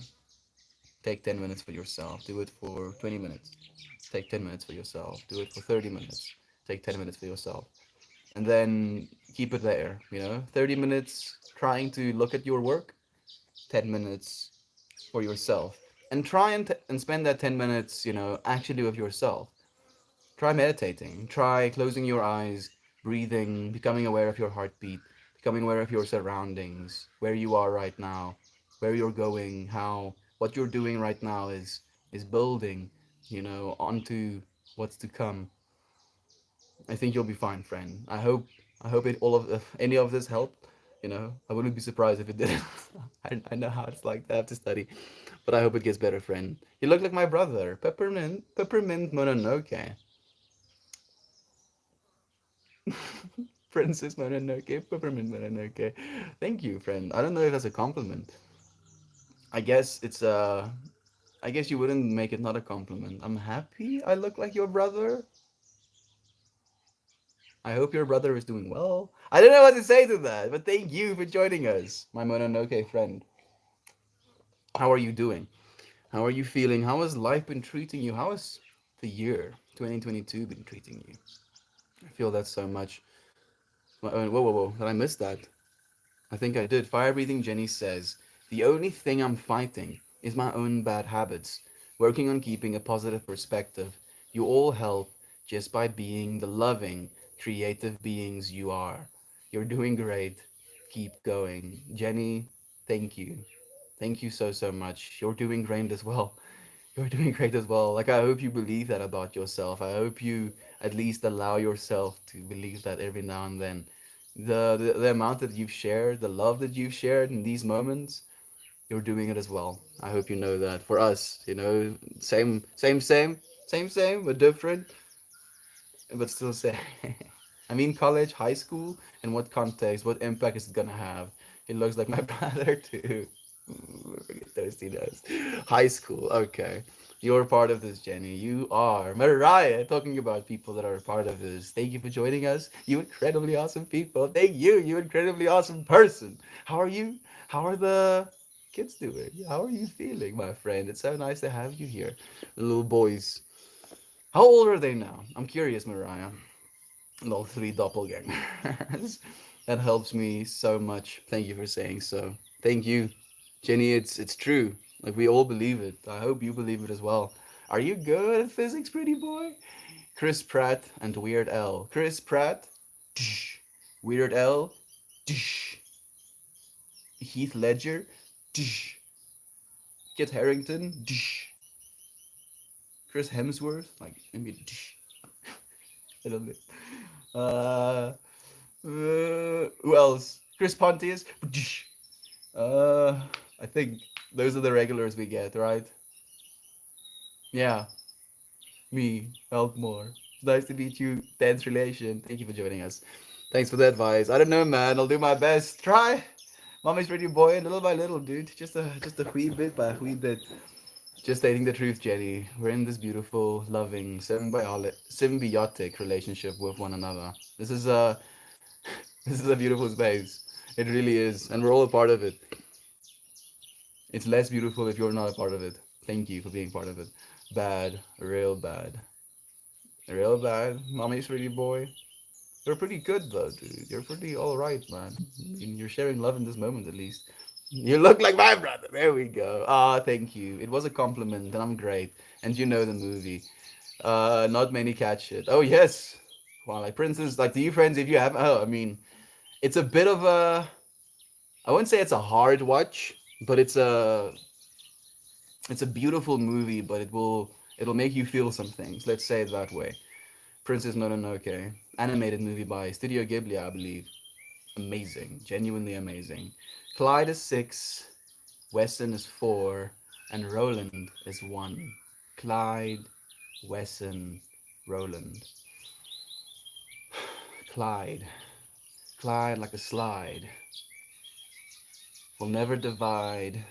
Take 10 minutes for yourself. Do it for 20 minutes. Take 10 minutes for yourself. Do it for 30 minutes. Take 10 minutes for yourself. And then keep it there, you know? 30 minutes trying to look at your work, 10 minutes for yourself. And try and spend that 10 minutes, actually with yourself. Try meditating. Try closing your eyes, breathing, becoming aware of your heartbeat, becoming aware of your surroundings, where you are right now, where you're going, how what you're doing right now is building, onto what's to come. I think you'll be fine, friend. I hope it all of if any of this helped. I wouldn't be surprised if it didn't. I know how it's like to have to study, but I hope it gets better, friend. You look like my brother, Peppermint Mononoke. Princess Mononoke, Peppermint Mononoke. Thank you, friend. I don't know if that's a compliment. I guess it's I guess you wouldn't make it not a compliment. I'm happy I look like your brother. I hope your brother is doing well. I don't know what to say to that, but thank you for joining us, my Mononoke friend. How are you doing? How are you feeling? How has life been treating you? How has the year 2022 been treating you? I feel that so much. Whoa, whoa, whoa. Did I miss that? I think I did. Fire breathing Jenny says, the only thing I'm fighting is my own bad habits. Working on keeping a positive perspective. You all help just by being the loving, creative beings you are. You're doing great. Keep going. Jenny, thank you. Thank you so, so much. You're doing great as well. You're doing great as well. Like, I hope you believe that about yourself. I hope you at least allow yourself to believe that every now and then. The amount that you've shared, the love that you've shared in these moments, you're doing it as well. I hope you know that. For us, same, but different, but still same. I mean, college, high school, in what context, what impact is it gonna have? It looks like my brother too. Ooh, thirsty nose. High school, okay. You're part of this, Jenny. You are. Mariah, talking about people that are part of this. Thank you for joining us. You incredibly awesome people. Thank you, you incredibly awesome person. How are you? How are the kids doing? How are you feeling, my friend? It's so nice to have you here. The little boys. How old are they now? I'm curious, Mariah. Little three doppelgangers. That helps me so much. Thank you for saying so. Thank you, Jenny. It's true. Like we all believe it. I hope you believe it as well. Are you good at physics, pretty boy? Chris Pratt and Weird Al. Chris Pratt, tsh. Weird Al, tsh. Heath Ledger, tsh. Kit Harington, tsh. Chris Hemsworth, like maybe a little bit. Uh, who else? Chris Pontius. Uh, I think those are the regulars we get, right? Yeah, me, Elkmore. Nice to meet you, Dance Relation. Thank you for joining us. Thanks for the advice. I don't know, man. I'll do my best. Try. Mommy's ready, boy, little by little, dude. Just a wee bit by a wee bit. Just stating the truth, Jenny. We're in this beautiful, loving, symbiotic relationship with one another. This is a beautiful space. It really is, and we're all a part of it. It's less beautiful if you're not a part of it. Thank you for being part of it. Bad, real bad, real bad. Mommy's pretty boy. You're pretty good though, dude. You're pretty all right, man. You're sharing love in this moment at least. You look like my brother. There we go. Ah, thank you. It was a compliment, and I'm great. And you know the movie. Not many catch it. Oh yes. Well, like Princess, like to you friends, if you have. Oh, I mean, it's a bit of a. I wouldn't say it's a hard watch, but it's a beautiful movie, but it'll make you feel some things. Let's say it that way. Princess Mononoke, animated movie by Studio Ghibli, I believe. Amazing, genuinely amazing. Clyde is 6, Wesson is 4, and Roland is 1. Clyde, Wesson, Roland. Clyde, Clyde like a slide. Will never divide,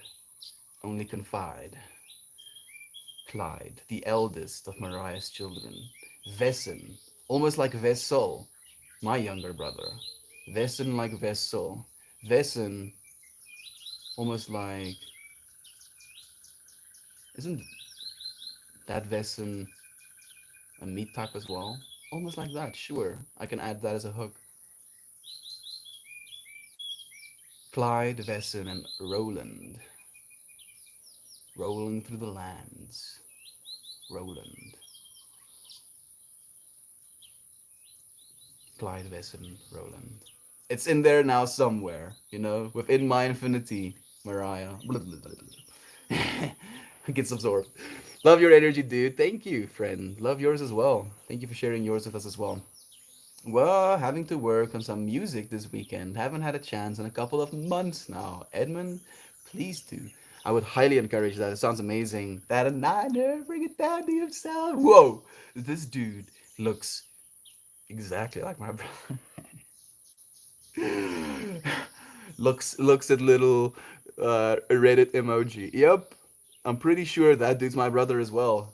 only confide. Clyde, the eldest of Mariah's children. Vessen, almost like Vessel, my younger brother. Vessen like Vessel. Vessen, almost like. Isn't that Vessen a meat type as well? Almost like that, sure. I can add that as a hook. Clyde, Vessen, and Roland. Rolling through the lands. Roland. Clyde, Vessen, Roland. It's in there now somewhere, within my infinity, Mariah. Gets absorbed. Love your energy, dude. Thank you, friend. Love yours as well. Thank you for sharing yours with us as well. Well, having to work on some music this weekend. Haven't had a chance in a couple of months now. Edmund, please do. I would highly encourage that. It sounds amazing. That a niner, bring it down to yourself. Whoa, this dude looks exactly like my brother. Looks at little Reddit emoji. Yep, I'm pretty sure that dude's my brother as well.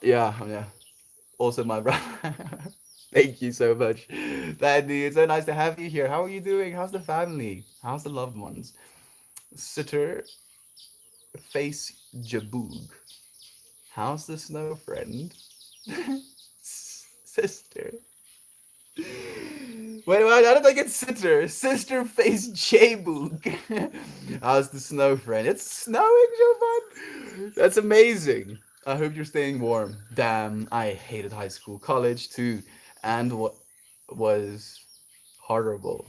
Yeah, yeah. Also my brother. Thank you so much, Dandy. It's so nice to have you here. How are you doing? How's the family? How's the loved ones? Sitter face Jaboog. How's the snow, friend? Sister. Wait, how did I get sister? Sister face Jaboog. How's the snow, friend? It's snowing, Jovan. That's amazing. I hope you're staying warm. Damn, I hated high school, college too, and what was horrible.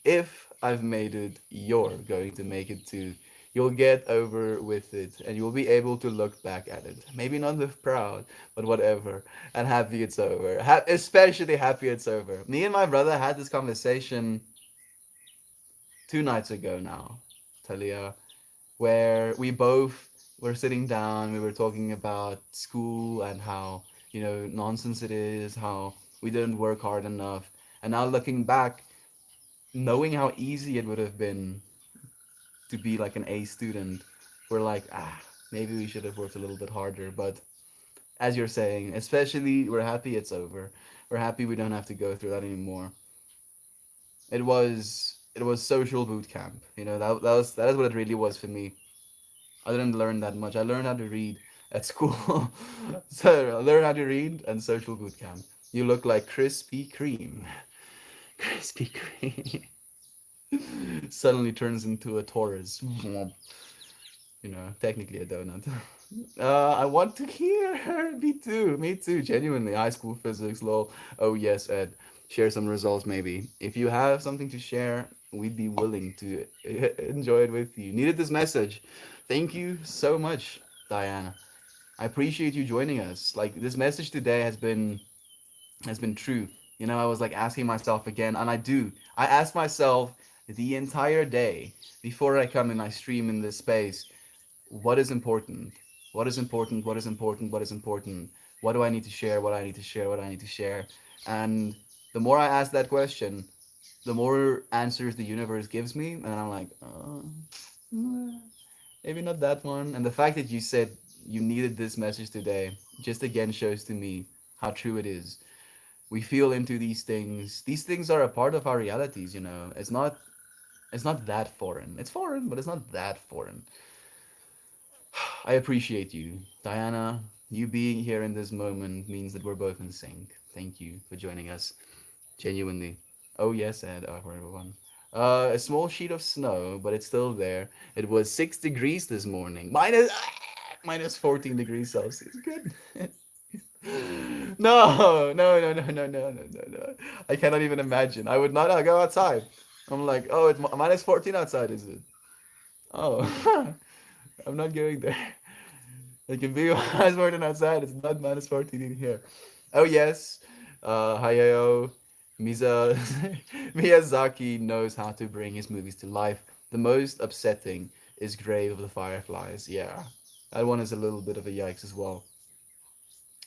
If I've made it, you're going to make it too. You'll get over with it and you'll be able to look back at it. Maybe not with proud, but whatever. And happy it's over. Especially happy it's over. Me and my brother had this conversation 2 nights ago now, Talia, where we both were sitting down. We were talking about school and how, nonsense it is, how we didn't work hard enough. And now looking back, knowing how easy it would have been to be like an A student, we're like, maybe we should have worked a little bit harder. But as you're saying, especially we're happy it's over. We're happy we don't have to go through that anymore. It was social boot camp. That is what it really was for me. I didn't learn that much. I learned how to read at school. So I learned how to read and social boot camp. You look like Krispy Kreme. Krispy Kreme. Suddenly turns into a Taurus. Technically a donut. I want to hear. Me too. Me too. Genuinely, high school physics, lol. Oh yes, Ed. Share some results, maybe. If you have something to share, we'd be willing to enjoy it with you. Needed this message. Thank you so much, Diana. I appreciate you joining us. Like this message today has been true. I was like asking myself again, and I do. I ask myself the entire day before I come and I stream in this space, what is important? What is important? What is important? What is important? What do I need to share? What do I need to share? What do I need to share? And the more I ask that question, the more answers the universe gives me, and I'm like, maybe not that one. And the fact that you said you needed this message today just again shows to me how true it is. We feel into these things. These things are a part of our realities. It's not that foreign. It's foreign, but it's not that foreign. I appreciate you. Diana, you being here in this moment means that we're both in sync. Thank you for joining us. Genuinely. Oh yes, Ed, for everyone. A small sheet of snow, but it's still there. It was 6 degrees this morning. Minus 14 degrees Celsius. Good. No, no, no, no, no, no, no, no, no. I cannot even imagine. I would not go outside. I'm like, oh, it's minus 14 outside, is it? Oh, I'm not going there. It can be minus 14 outside. It's not minus 14 in here. Oh yes, Hayao Miza Miyazaki knows how to bring his movies to life. The most upsetting is Grave of the Fireflies. Yeah, that one is a little bit of a yikes as well.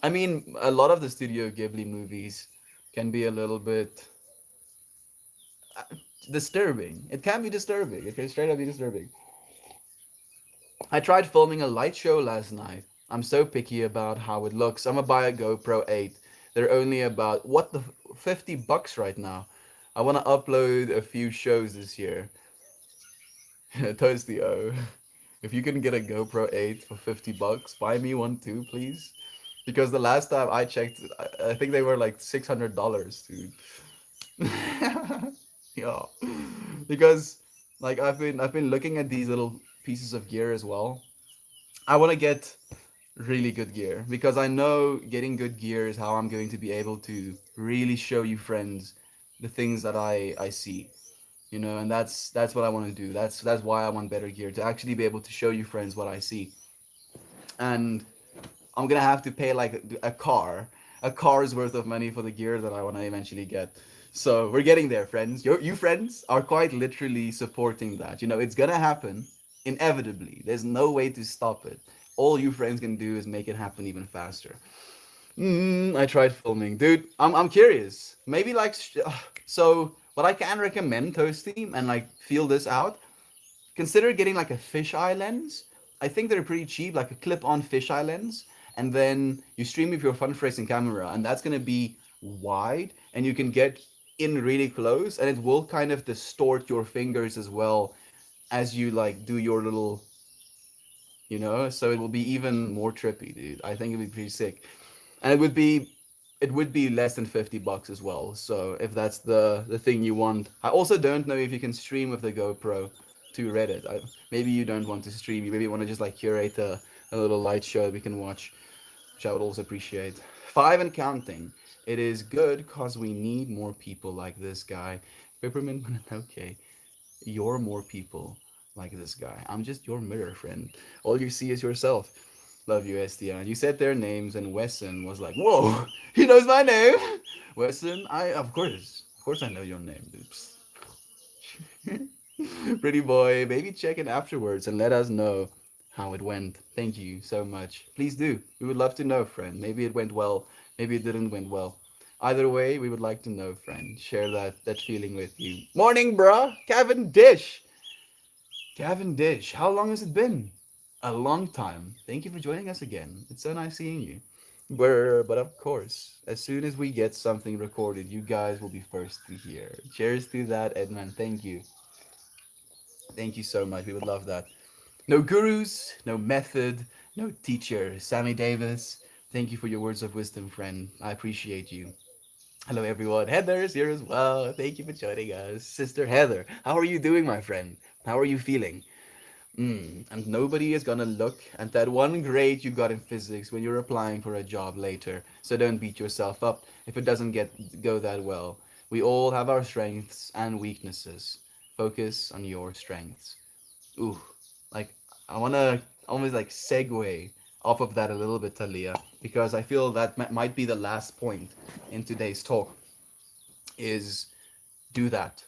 I mean, a lot of the Studio Ghibli movies can be a little bit. disturbing. It can be disturbing. It can straight up be disturbing. I tried filming a light show last night. I'm so picky about how it looks. I'm gonna buy a GoPro 8. They're only about what the $50 right now. I want to upload a few shows this year. Toasty O. If you can get a GoPro 8 for $50, buy me one too, please. Because the last time I checked, I think they were like $600, dude. Yeah. Because like I've been looking at these little pieces of gear as well. I want to get really good gear because I know getting good gear is how I'm going to be able to really show you friends the things that I see, and that's what I want to do. That's why I want better gear, to actually be able to show you friends what I see. And I'm gonna have to pay like a car's worth of money for the gear that I want to eventually get. So we're getting there, friends. You friends are quite literally supporting that. It's gonna happen inevitably. There's no way to stop it. All you friends can do is make it happen even faster. I tried filming, dude. I'm curious. Maybe like so. What I can recommend, Toasty, and like feel this out. Consider getting like a fisheye lens. I think they're pretty cheap, like a clip-on fisheye lens, and then you stream with your front-facing camera, and that's gonna be wide, and you can get in really close, and it will kind of distort your fingers as well as you like do your little, so it will be even more trippy, dude. I think it'd be pretty sick, and it would be less than $50 as well. So if that's the thing you want, I also don't know if you can stream with the GoPro to Reddit. Maybe you don't want to stream. You maybe want to just like curate a little light show we can watch, which I would also appreciate. Five and counting. It is good because we need more people like this guy. Peppermint, okay. You're more people like this guy. I'm just your mirror, friend. All you see is yourself. Love you, Estian. You said their names, and Wesson was like, "Whoa, he knows my name." Wesson, of course, I know your name, dude. Pretty boy, maybe check in afterwards and let us know how it went. Thank you so much. Please do. We would love to know, friend. Maybe it went well. Maybe it didn't went well. Either way, we would like to know, friend. Share that feeling with you. Morning, bruh. Cavendish. Cavendish. How long has it been? A long time. Thank you for joining us again. It's so nice seeing you. But of course, as soon as we get something recorded, you guys will be first to hear. Cheers to that, Edmund. Thank you. Thank you so much. We would love that. No gurus, no method, no teacher. Sammy Davis, thank you for your words of wisdom, friend. I appreciate you. Hello, everyone. Heather is here as well. Thank you for joining us. Sister Heather, how are you doing, my friend? How are you feeling? And nobody is gonna look at that one grade you got in physics when you're applying for a job later. So don't beat yourself up if it doesn't go that well. We all have our strengths and weaknesses. Focus on your strengths. Ooh, like I wanna almost like segue off of that a little bit, Talia, because I feel that might be the last point in today's talk. Is do that.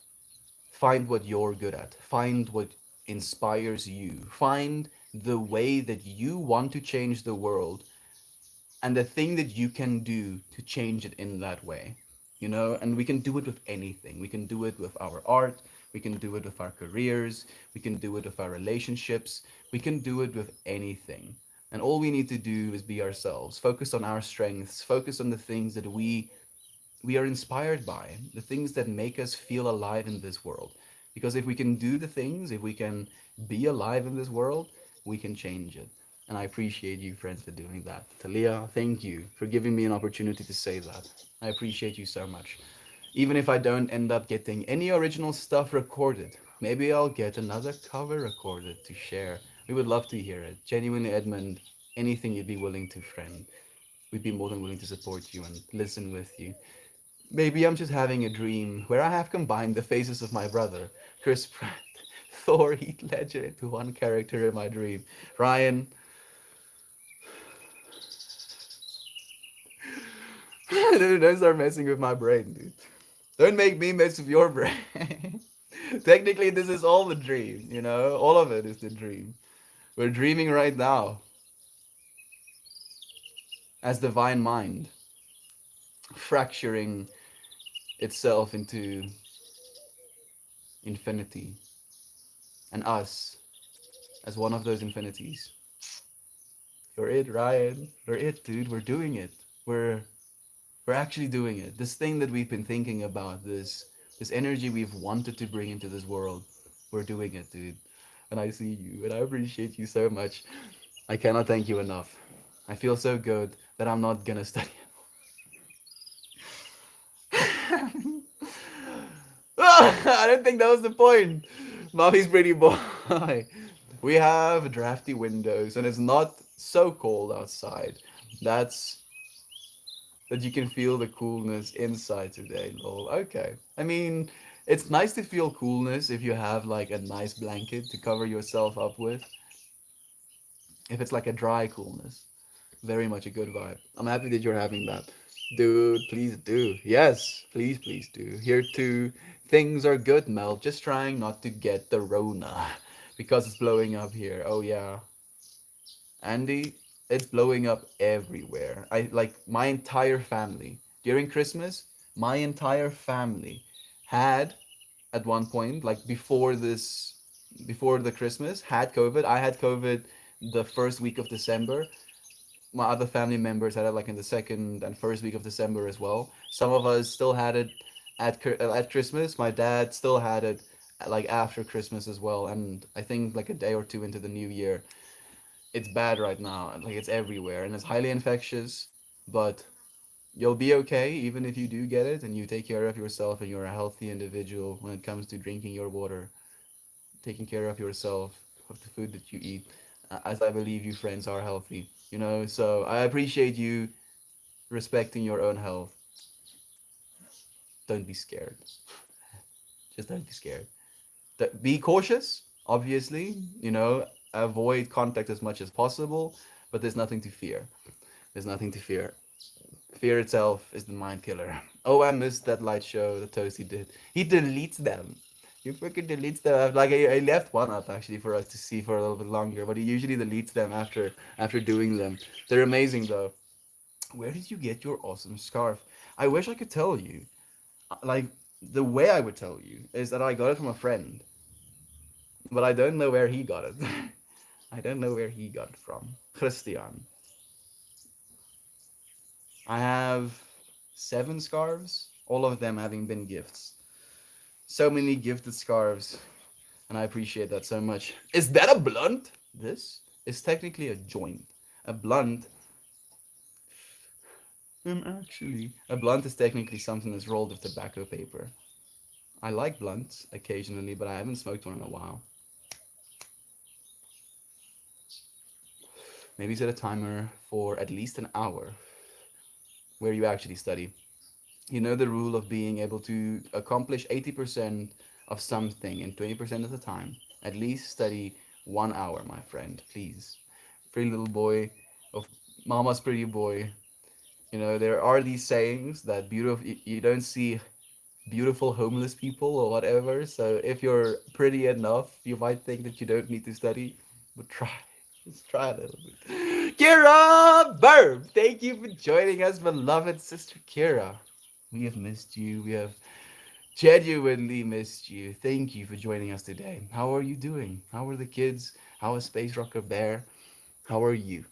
Find what you're good at. Find what inspires you. Find the way that you want to change the world and the thing that you can do to change it in that way. And we can do it with anything. We can do it with our art. We can do it with our careers. We can do it with our relationships. We can do it with anything. And all we need to do is be ourselves. Focus on our strengths. Focus on the things that we are inspired by, the things that make us feel alive in this world. Because if we can do the things, if we can be alive in this world, we can change it. And I appreciate you, friends, for doing that. Talia, thank you for giving me an opportunity to say that. I appreciate you so much. Even if I don't end up getting any original stuff recorded, maybe I'll get another cover recorded to share. We would love to hear it. Genuinely, Edmund, anything you'd be willing to, friend. We'd be more than willing to support you and listen with you. Maybe I'm just having a dream where I have combined the faces of my brother, Chris Pratt, Thor, Heath Ledger into one character in my dream. Ryan, don't start messing with my brain, dude. Don't make me mess with your brain. Technically, this is all the dream, All of it is the dream. We're dreaming right now as divine mind, fracturing itself into infinity, and us as one of those infinities. You're it, Ryan. We're it, dude. We're doing it. We're we're actually doing it. This thing that we've been thinking about, this energy we've wanted to bring into this world, we're doing it, dude. And I see you, and I appreciate you so much. I cannot thank you enough. I feel so good that I'm not gonna study. I don't think that was the point. Mommy's pretty boy. We have drafty windows, and it's not so cold outside. That's that you can feel the coolness inside today, lol. Okay. I mean, it's nice to feel coolness if you have like a nice blanket to cover yourself up with. If it's like a dry coolness, very much a good vibe. I'm happy that you're having that. Dude, please do. Yes, please, please do. Here too, things are good, Mel. Just trying not to get the Rona because it's blowing up here. Oh yeah, Andy, it's blowing up everywhere. I like my entire family during Christmas. My entire family had at one point, like before the Christmas, had COVID. I had COVID the first week of December. My other family members had it like in the second and first week of December as well. Some of us still had it at Christmas. My dad still had it like after Christmas as well, and I think like a day or two into the new year. It's bad right now. Like it's everywhere, and it's highly infectious. But you'll be okay even if you do get it, and you take care of yourself, and you're a healthy individual when it comes to drinking your water, taking care of yourself, of the food that you eat. As I believe you friends are healthy, you know. So I appreciate you respecting your own health. Don't be scared. Just don't be scared. Be cautious, obviously. You know, avoid contact as much as possible. But there's nothing to fear. There's nothing to fear. Fear itself is the mind killer. Oh, I missed that light show that Toasty did. He deletes them. He freaking deletes them. Like I left one up actually for us to see for a little bit longer, but he usually deletes them after doing them. They're amazing though. Where did you get your awesome scarf? I wish I could tell you. Like the way I would tell you is that I got it from a friend, but I don't know where he got it. I don't know where he got it from. Christian. I have 7 scarves, all of them having been gifts. So many gifted scarves, and I appreciate that so much. Is that a blunt? This is technically a joint. A blunt, a blunt is technically something that's rolled with tobacco paper. I like blunts occasionally, but I haven't smoked one in a while. Maybe set a timer for at least an hour where you actually study. You know the rule of being able to accomplish 80% of something in 20% of the time. At least study 1 hour, my friend, please. Pretty little boy of mama's pretty boy. You know, there are these sayings that beautiful you don't see beautiful homeless people or whatever. So if you're pretty enough, you might think that you don't need to study, but try. Just try a little bit. Kira Burb, thank you for joining us, beloved sister Kira. We have missed you. We have genuinely missed you. Thank you for joining us today. How are you doing? How are the kids? How is Space Rocker Bear? How are you?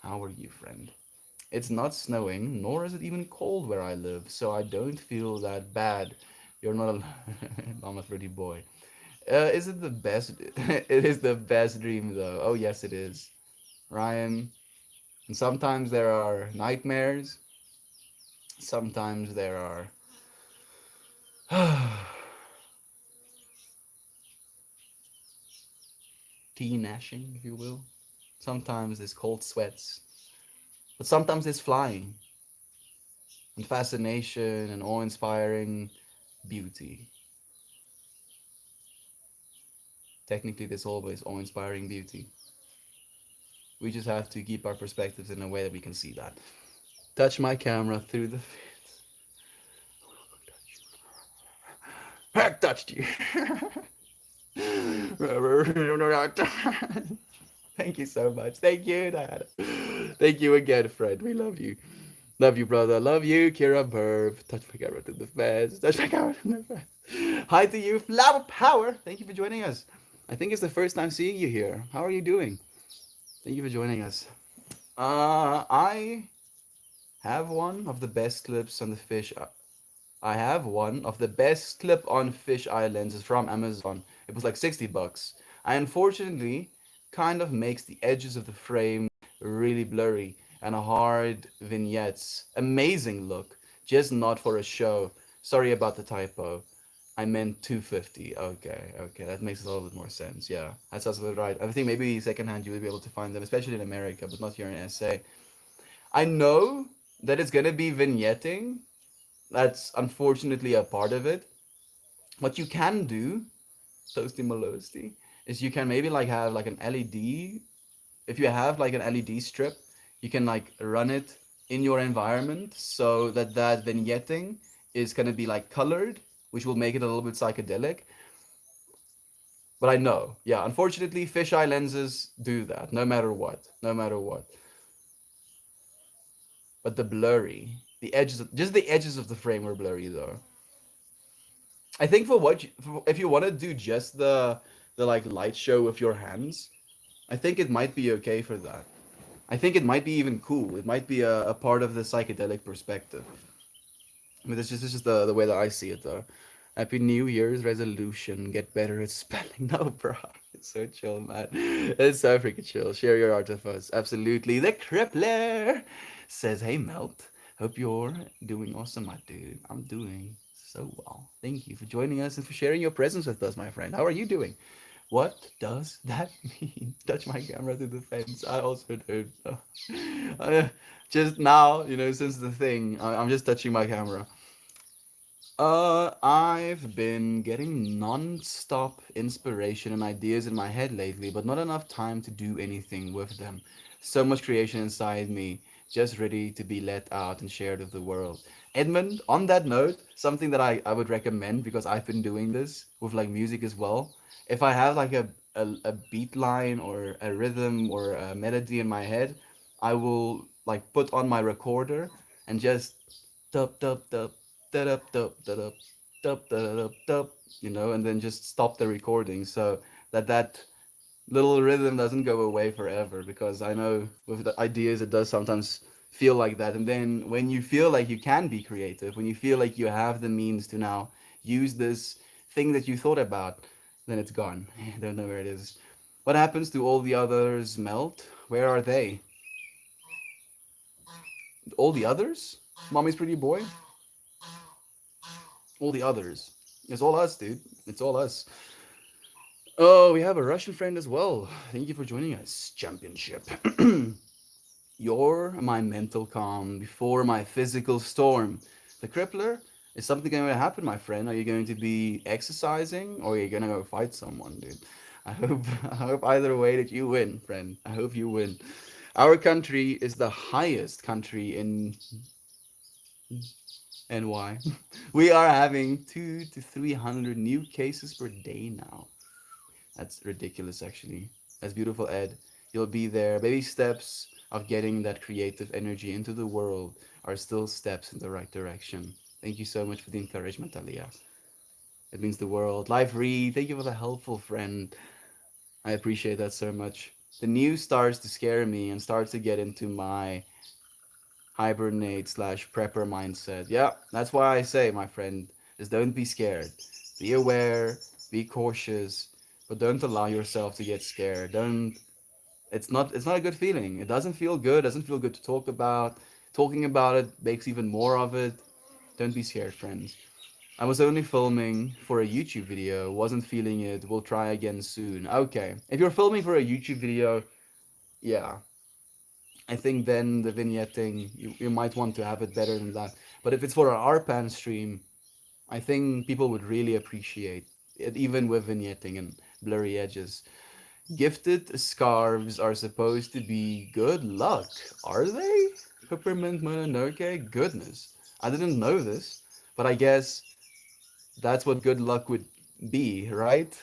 How are you, friend? It's not snowing, nor is it even cold where I live, so I don't feel that bad. You're not a I'm a pretty boy. Is it the best? It is the best dream, though. Oh, yes, it is. Ryan, and sometimes there are nightmares. Sometimes there are tea gnashing, if you will. Sometimes there's cold sweats. But sometimes there's flying and fascination and awe inspiring beauty. Technically, there's always awe inspiring beauty. We just have to keep our perspectives in a way that we can see that. Touch my camera through the fence. Heck, touched you. Thank you so much. Thank you, Dad. Thank you again, Fred. We love you. Love you, brother. Love you, Kira Burb. Touch my camera to the feds. Touch my camera to the feds. Hi to you, Flower Power. Thank you for joining us. I think it's the first time seeing you here. How are you doing? Thank you for joining us. I have one of the best clips on the fish. I have one of the best clip-on fish eye lenses from Amazon. It was like 60 bucks. I unfortunately kind of makes the edges of the frame really blurry and a hard vignettes. Amazing look, just not for a show. Sorry about the typo. I meant 250. Okay, okay, that makes a little bit more sense. Yeah, that's absolutely right. I think maybe secondhand you will be able to find them, especially in America, but not here in SA. I know that it's gonna be vignetting. That's unfortunately a part of it. What you can do, Toasty Malosty, is you can maybe like have like an LED. If you have like an LED strip, you can like run it in your environment so that that vignetting is gonna be like colored, which will make it a little bit psychedelic. But I know, yeah, unfortunately, fisheye lenses do that, no matter what, no matter what. But the blurry, the edges, just the edges of the frame were blurry though. I think for what if you want to do just the like light show with your hands, I think it might be okay for that. I think it might be even cool. It might be a part of the psychedelic perspective. I mean, this is the way that I see it though. Happy New Year's resolution. Get better at spelling. No, bro. It's so chill, man. It's so freaking chill. Share your art with us. Absolutely. The Crippler says, hey, Melt. Hope you're doing awesome, my dude. I'm doing so well. Thank you for joining us and for sharing your presence with us, my friend. How are you doing? What does that mean? Touch my camera to the fence. I also don't know. Just now, since the thing, I'm just touching my camera. I've been getting non-stop inspiration and ideas in my head lately, but not enough time to do anything with them. So much creation inside me, just ready to be let out and shared with the world. Edmund, on that note, something that I would recommend because I've been doing this with like music as well. If I have like a beat line or a rhythm or a melody in my head, I will like put on my recorder and just dub dub dub dub dub dub dub dub dub dub, and then just stop the recording so that little rhythm doesn't go away forever. Because I know with the ideas it does sometimes feel like that, and then when you feel like you can be creative, when you feel like you have the means to now use this thing that you thought about, then it's gone. I don't know where it is. What happens to all the others? Melt? Where are they? All the others? Mommy's pretty boy? All the others. It's all us, dude. It's all us. Oh, we have a Russian friend as well. Thank you for joining us. Championship. You're my mental calm before my physical storm. The crippler, is something going to happen, my friend? Are you going to be exercising or are you going to go fight someone, dude? I hope I hope either way that you win, friend. I hope you win. Our country is the highest country in NY. We are having 200 to 300 new cases per day now. That's ridiculous, actually. That's beautiful, Ed. You'll be there. Baby steps of getting that creative energy into the world are still steps in the right direction. Thank you so much for the encouragement, Talia. It means the world. Live read. Thank you for the helpful friend. I appreciate that so much. The news starts to scare me and starts to get into my hibernate slash prepper mindset. Yeah, that's why I say, my friend, is don't be scared. Be aware, be cautious, but don't allow yourself to get scared. Don't it's not a good feeling. It doesn't feel good, doesn't feel good to talk about. Talking about it makes even more of it. Don't be scared, friends. I was only filming for a YouTube video, wasn't feeling it. We'll try again soon. Okay. If you're filming for a YouTube video, yeah, I think then the vignetting, you might want to have it better than that. But if it's for an RPAN stream, I think people would really appreciate it, even with vignetting and blurry edges. Gifted scarves are supposed to be good luck. Are they? Peppermint Mononoke? Goodness. I didn't know this, but I guess that's what good luck would be, right?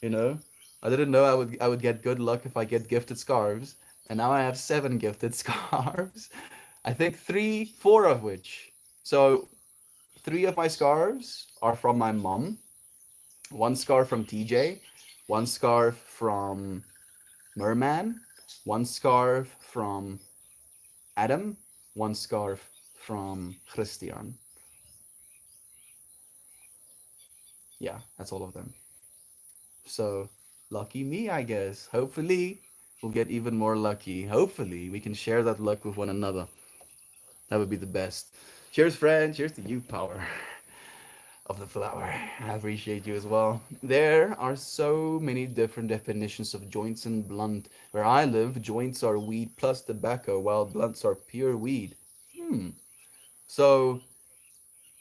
You know? I didn't know I would get good luck if I get gifted scarves, and now I have 7 gifted scarves. I think three, four of which. So three of my scarves are from my mom. One scarf from TJ. One scarf from Merman. One scarf from Adam. One scarf from Christian. Yeah, that's all of them. So lucky me, I guess. Hopefully, we'll get even more lucky. Hopefully, we can share that luck with one another. That would be the best. Cheers, friend. Cheers to you, power of the flower. I appreciate you as well. There are so many different definitions of joints and blunt. Where I live, joints are weed plus tobacco, while blunts are pure weed. Hmm. So,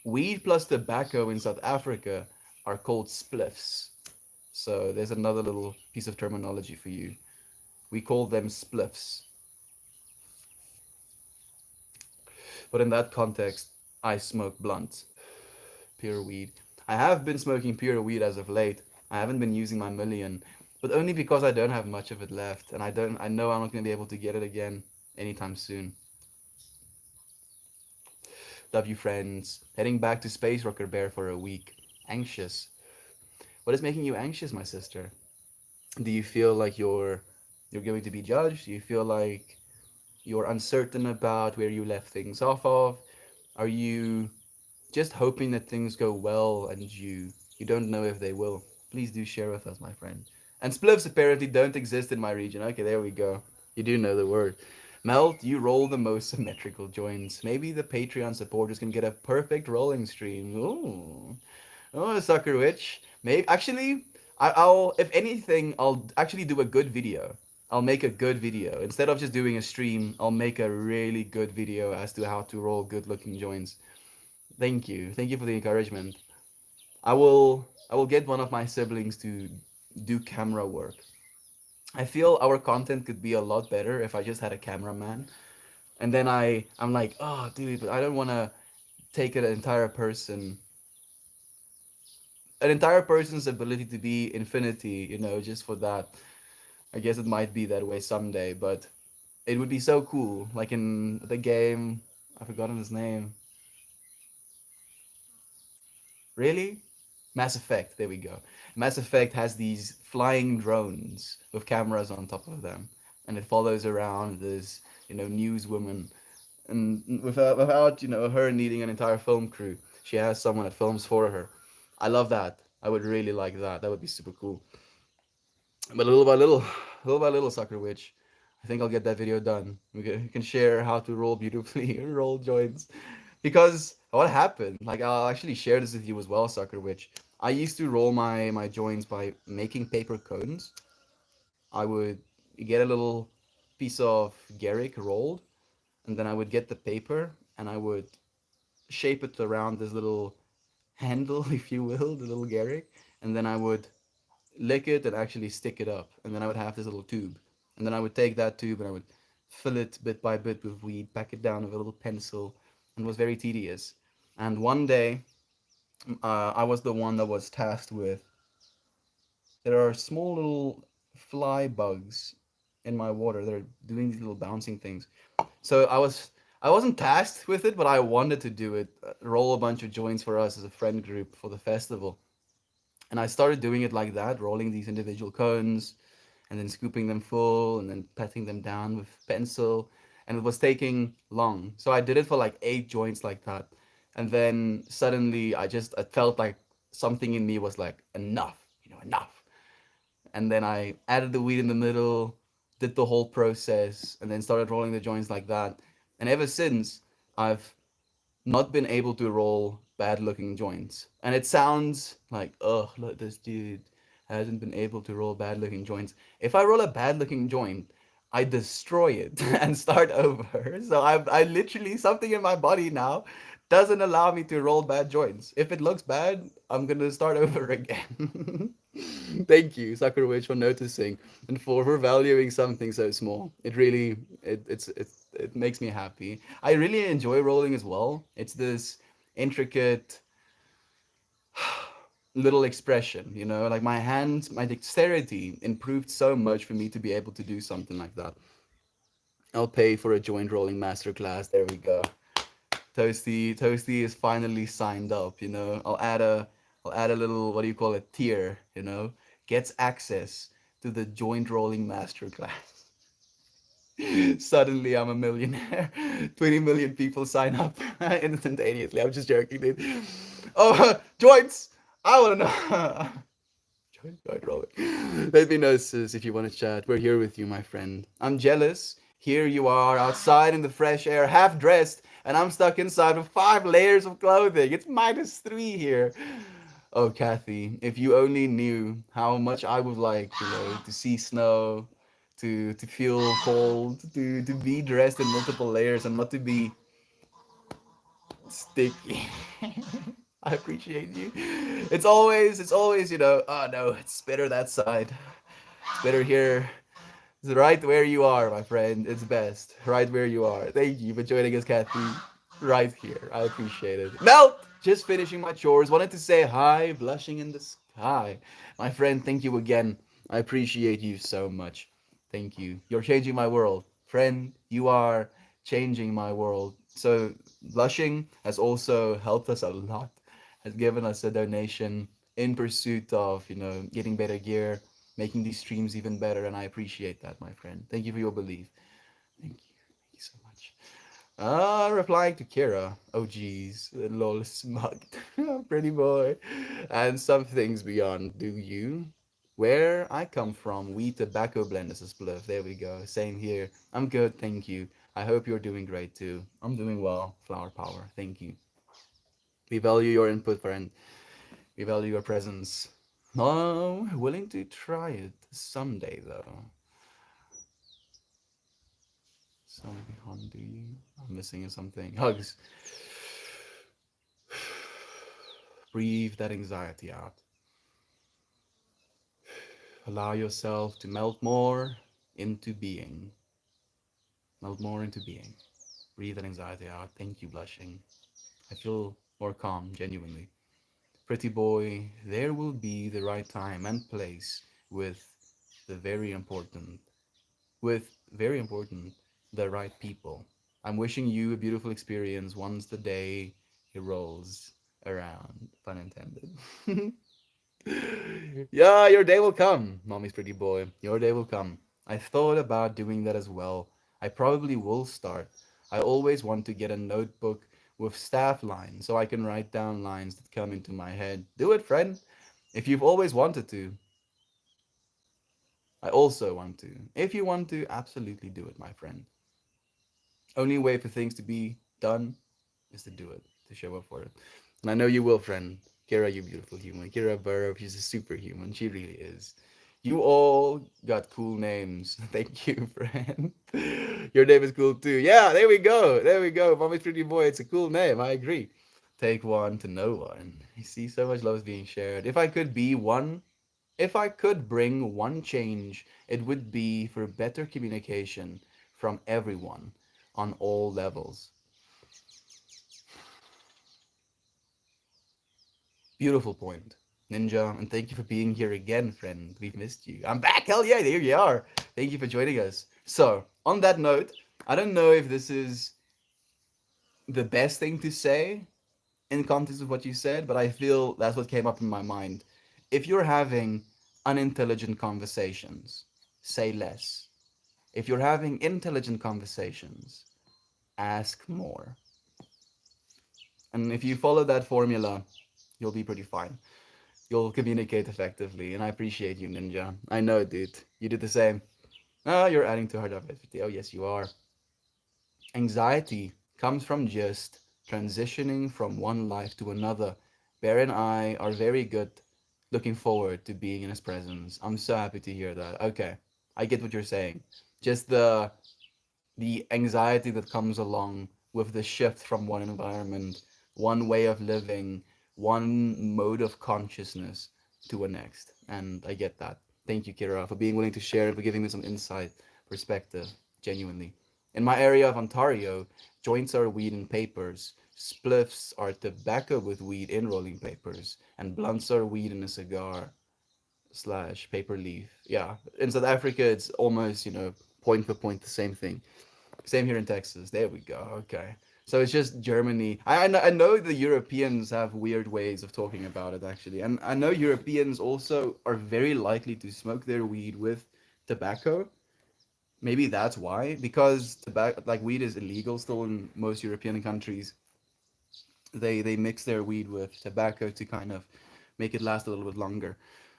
weed plus tobacco in South Africa are called spliffs. So, there's another little piece of terminology for you. We call them spliffs. But in that context, I smoke blunts, pure weed. I have been smoking pure weed as of late. I haven't been using my million, but only because I don't have much of it left, and I know I'm not going to be able to get it again anytime soon. Love you, friends. Heading back to Space Rocker Bear for a week. Anxious. What is making you anxious, my sister? Do you feel like you're going to be judged? Do you feel like you're uncertain about where you left things off of? Are you just hoping that things go well and you don't know if they will? Please do share with us, my friend. And spliffs apparently don't exist in my region. Okay, there we go. You do know the word. Melt, you roll the most symmetrical joints. Maybe the Patreon supporters can get a perfect rolling stream. Ooh. Oh, sucker witch. Maybe actually, I'll if anything, I'll actually do a good video. I'll make a good video instead of just doing a stream. I'll make a really good video as to how to roll good-looking joints. Thank you for the encouragement. I will get one of my siblings to do camera work. I feel our content could be a lot better if I just had a cameraman. And then I'm like, oh dude, but I don't want to take an entire person's ability to be infinity, just for that. I guess it might be that way someday, but it would be so cool. Like in the game, I've forgotten his name. Really? Mass Effect, there we go. Mass Effect has these flying drones with cameras on top of them, and it follows around this, newswoman, and without her needing an entire film crew, she has someone that films for her. I love that. I would really like that. That would be super cool. But little by little, little by little, Sucker Witch, I think I'll get that video done. We can share how to roll beautifully, roll joints. Because what happened, like I'll actually share this with you as well, Sucker Witch. I used to roll my joints by making paper cones. I would get a little piece of Garrick rolled, and then I would get the paper and I would shape it around this little handle, if you will, the little Garrick, and then I would lick it and actually stick it up. And then I would have this little tube. And then I would take that tube and I would fill it bit by bit with weed, pack it down with a little pencil, and it was very tedious. And one day, I was the one that was tasked with. There are small little fly bugs in my water. They're doing these little bouncing things. So I wasn't tasked with it, but I wanted to do it. Roll a bunch of joints for us as a friend group for the festival. And I started doing it like that, rolling these individual cones and then scooping them full and then patting them down with pencil. And it was taking long. So I did it for like 8 joints like that. And then suddenly I felt like something in me was like, enough, enough. And then I added the weed in the middle, did the whole process, and then started rolling the joints like that. And ever since, I've not been able to roll bad looking joints. And it sounds like, oh, look, this dude hasn't been able to roll bad looking joints. If I roll a bad looking joint, I destroy it and start over. So I literally, something in my body now doesn't allow me to roll bad joints. If it looks bad, I'm gonna start over again. Thank you, Sakura Witch, for noticing and for valuing something so small. It really it makes me happy. I really enjoy rolling as well. It's this intricate little expression, like my hands, my dexterity improved so much for me to be able to do something like that. I'll pay for a joint rolling masterclass. There we go. Toasty is finally signed up. I'll add a little, what do you call it, tier. Gets access to the joint rolling masterclass. Suddenly, I'm a millionaire. 20 million people sign up instantaneously. I'm just joking, dude. Oh, joints! I want to know. Joint rolling. Let me know, sis, if you want to chat. We're here with you, my friend. I'm jealous. Here you are, outside in the fresh air, half dressed, and I'm stuck inside with 5 layers of clothing. It's -3 here. Oh, Kathy, if you only knew how much I would like, to see snow, to feel cold, to be dressed in multiple layers and not to be sticky. I appreciate you. It's always, oh no, it's better that side. It's better here. It's right where you are, my friend. It's best. Right where you are. Thank you for joining us, Kathy. Right here. I appreciate it. Melt! Just finishing my chores. Wanted to say hi, blushing in the sky. My friend, thank you again. I appreciate you so much. Thank you. You're changing my world. Friend, you are changing my world. So, blushing has also helped us a lot, has given us a donation in pursuit of, getting better gear, making these streams even better, and I appreciate that, my friend. Thank you for your belief. Thank you. Thank you so much. Replying to Kira. Oh geez, lol smugged. Pretty boy. And some things beyond. Do you? Where I come from, we tobacco blend as a spliff. There we go. Same here. I'm good, thank you. I hope you're doing great too. I'm doing well. Flower power. Thank you. We value your input, friend. We value your presence. Oh, willing to try it someday though. Something on, do you? I'm missing something. Hugs. Breathe that anxiety out. Allow yourself to melt more into being. Melt more into being. Breathe that anxiety out. Thank you, blushing. I feel more calm, genuinely. Pretty boy, there will be the right time and place with the very important, very important, the right people. I'm wishing you a beautiful experience once the day it rolls around. Pun intended. Yeah, your day will come, mommy's pretty boy. Your day will come. I thought about doing that as well. I probably will start. I always want to get a notebook with staff lines so I can write down lines that come into my head. Do it, friend. If you've always wanted to, I also want to. If you want to, absolutely do it, my friend. Only way for things to be done is to do it, to show up for it. And I know you will, friend. Kira, you beautiful human. Kira Burrow, she's a superhuman. She really is. You all got cool names. Thank you, friend. Your name is cool too. Yeah, there we go. There we go. Mommy's pretty boy. It's a cool name. I agree. Take one to no one. You see, so much love is being shared. If I could bring one change, it would be for better communication from everyone on all levels. Beautiful point, Ninja, and thank you for being here again, friend. We've missed you. I'm back. Hell yeah, there you are. Thank you for joining us. So, on that note, I don't know if this is the best thing to say in context of what you said, but I feel that's what came up in my mind. If you're having unintelligent conversations, say less. If you're having intelligent conversations, ask more. And if you follow that formula, you'll be pretty fine. You'll communicate effectively, and I appreciate you, Ninja. I know, dude. You did the same. Ah, you're adding to her diversity. Oh, yes, you are. Anxiety comes from just transitioning from one life to another. Bear and I are very good looking forward to being in his presence. I'm so happy to hear that. Okay, I get what you're saying. Just the anxiety that comes along with the shift from one environment, one way of living, one mode of consciousness to a next. And I get that. Thank you, Kira, for being willing to share, for giving me some insight, perspective, genuinely. In my area of Ontario, joints are weed in papers, spliffs are tobacco with weed in rolling papers, and blunts are weed in a cigar slash paper leaf. Yeah, in South Africa, it's almost, point for point the same thing. Same here in Texas. There we go. Okay. So it's just Germany. I know the Europeans have weird ways of talking about it, actually. And I know Europeans also are very likely to smoke their weed with tobacco. Maybe that's why. Because tobacco, like weed is illegal still in most European countries. They mix their weed with tobacco to kind of make it last a little bit longer.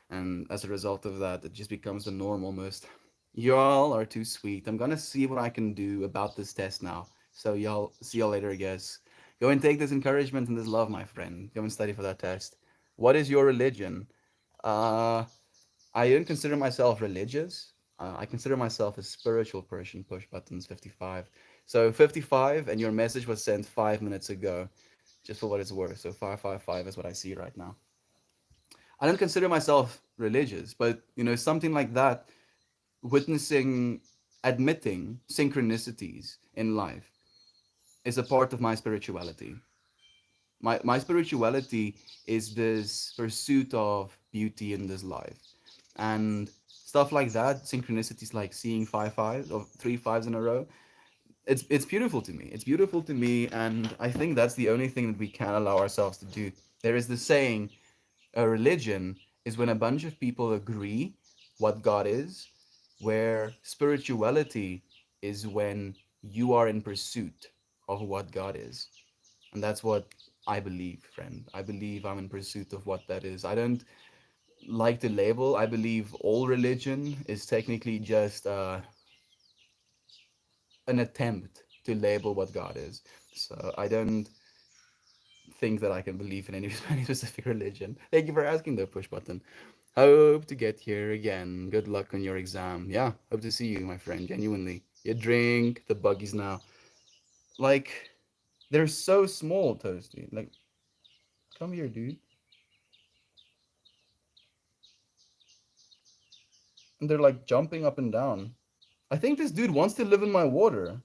And as a result of that, it just becomes the norm almost. Y'all are too sweet. I'm gonna see what I can do about this test now. So y'all see y'all later, I guess. Go and take this encouragement and this love, my friend. Go and study for that test. What is your religion? Uh, I don't consider myself religious. I consider myself a spiritual person. Push buttons 55. So 55, and your message was sent 5 minutes ago, just for what it's worth. So 555 is what I see right now. I don't consider myself religious, but something like that, witnessing, admitting synchronicities in life is a part of my spirituality. My spirituality is this pursuit of beauty in this life. And stuff like that, synchronicities like seeing five fives or three fives in a row, it's beautiful to me. It's beautiful to me, and I think that's the only thing that we can allow ourselves to do. There is this saying, a religion is when a bunch of people agree what God is, where spirituality is when you are in pursuit of what God is. And that's what I believe, friend. I believe I'm in pursuit of what that is. I don't like the label. I believe all religion is technically just an attempt to label what God is. So I don't think that I can believe in any, any specific religion. Thank you for asking the push button. Hope to get here again. Good luck on your exam. Yeah, hope to see you, my friend. Genuinely. You drink the buggies now. Like, they're so small, Toasty. Like, come here, dude. And they're like jumping up and down. I think this dude wants to live in my water.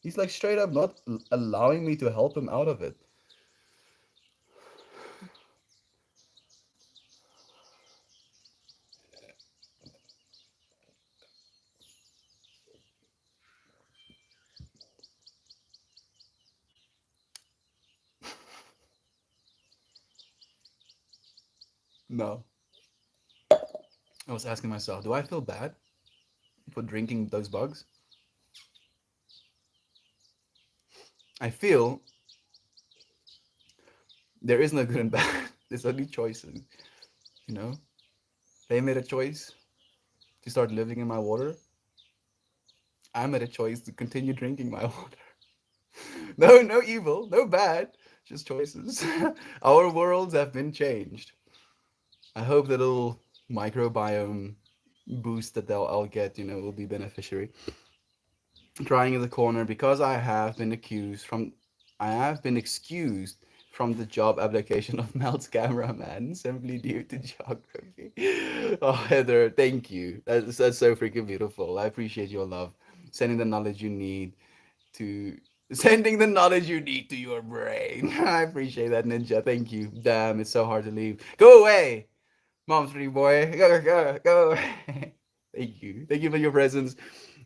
He's like straight up not allowing me to help him out of it. No. I was asking myself, do I feel bad for drinking those bugs? I feel there is no good and bad. There's only choices. You know, they made a choice to start living in my water. I made a choice to continue drinking my water. No, no evil, no bad, just choices. Our worlds have been changed. I hope the little microbiome boost that I'll get, will be beneficiary. Crying in the corner because I have been excused from the job application of Mel's cameraman simply due to geography. Oh, Heather, thank you. That's so freaking beautiful. I appreciate your love. Sending the knowledge you need to sending the knowledge you need to your brain. I appreciate that, Ninja. Thank you. Damn, it's so hard to leave. Go away, mom's pretty boy. Go away. Thank you. Thank you for your presence.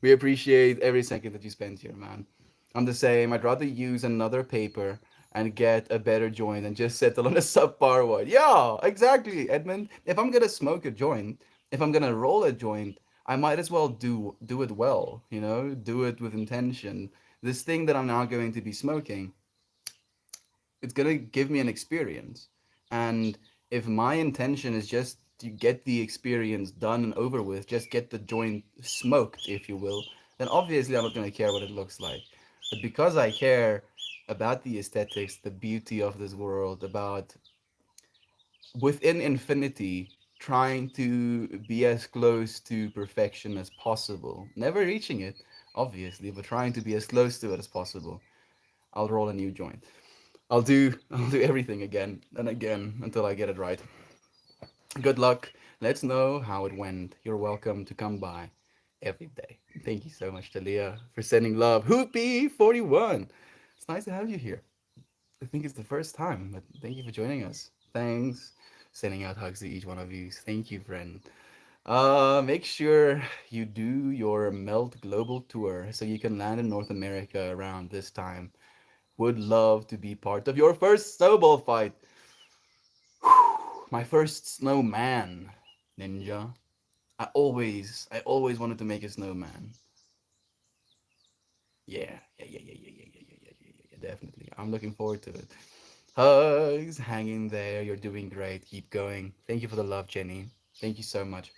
We appreciate every second that you spend here, man. I'm the same. I'd rather use another paper and get a better joint than just settle on a subpar one. Yeah, exactly, Edmund. If I'm gonna smoke a joint, if I'm gonna roll a joint, I might as well do it well, do it with intention. This thing that I'm now going to be smoking, it's gonna give me an experience. And if my intention is just to get the experience done and over with, just get the joint smoked, if you will, then obviously I'm not gonna care what it looks like. But because I care about the aesthetics, the beauty of this world, about within infinity, trying to be as close to perfection as possible, never reaching it, obviously, but trying to be as close to it as possible, I'll roll a new joint. I'll do everything again and again until I get it right. Good luck. Let's know how it went. You're welcome to come by every day. Thank you so much, Talia, for sending love. Hoopy41. It's nice to have you here. I think it's the first time, but thank you for joining us. Thanks. Sending out hugs to each one of you. Thank you, friend. Make sure you do your Melt Global Tour so you can land in North America around this time. Would love to be part of your first snowball fight. My first snowman, Ninja. I always wanted to make a snowman. Yeah, definitely. I'm looking forward to it. Hugs, hanging there. You're doing great. Keep going. Thank you for the love, Jenny. Thank you so much.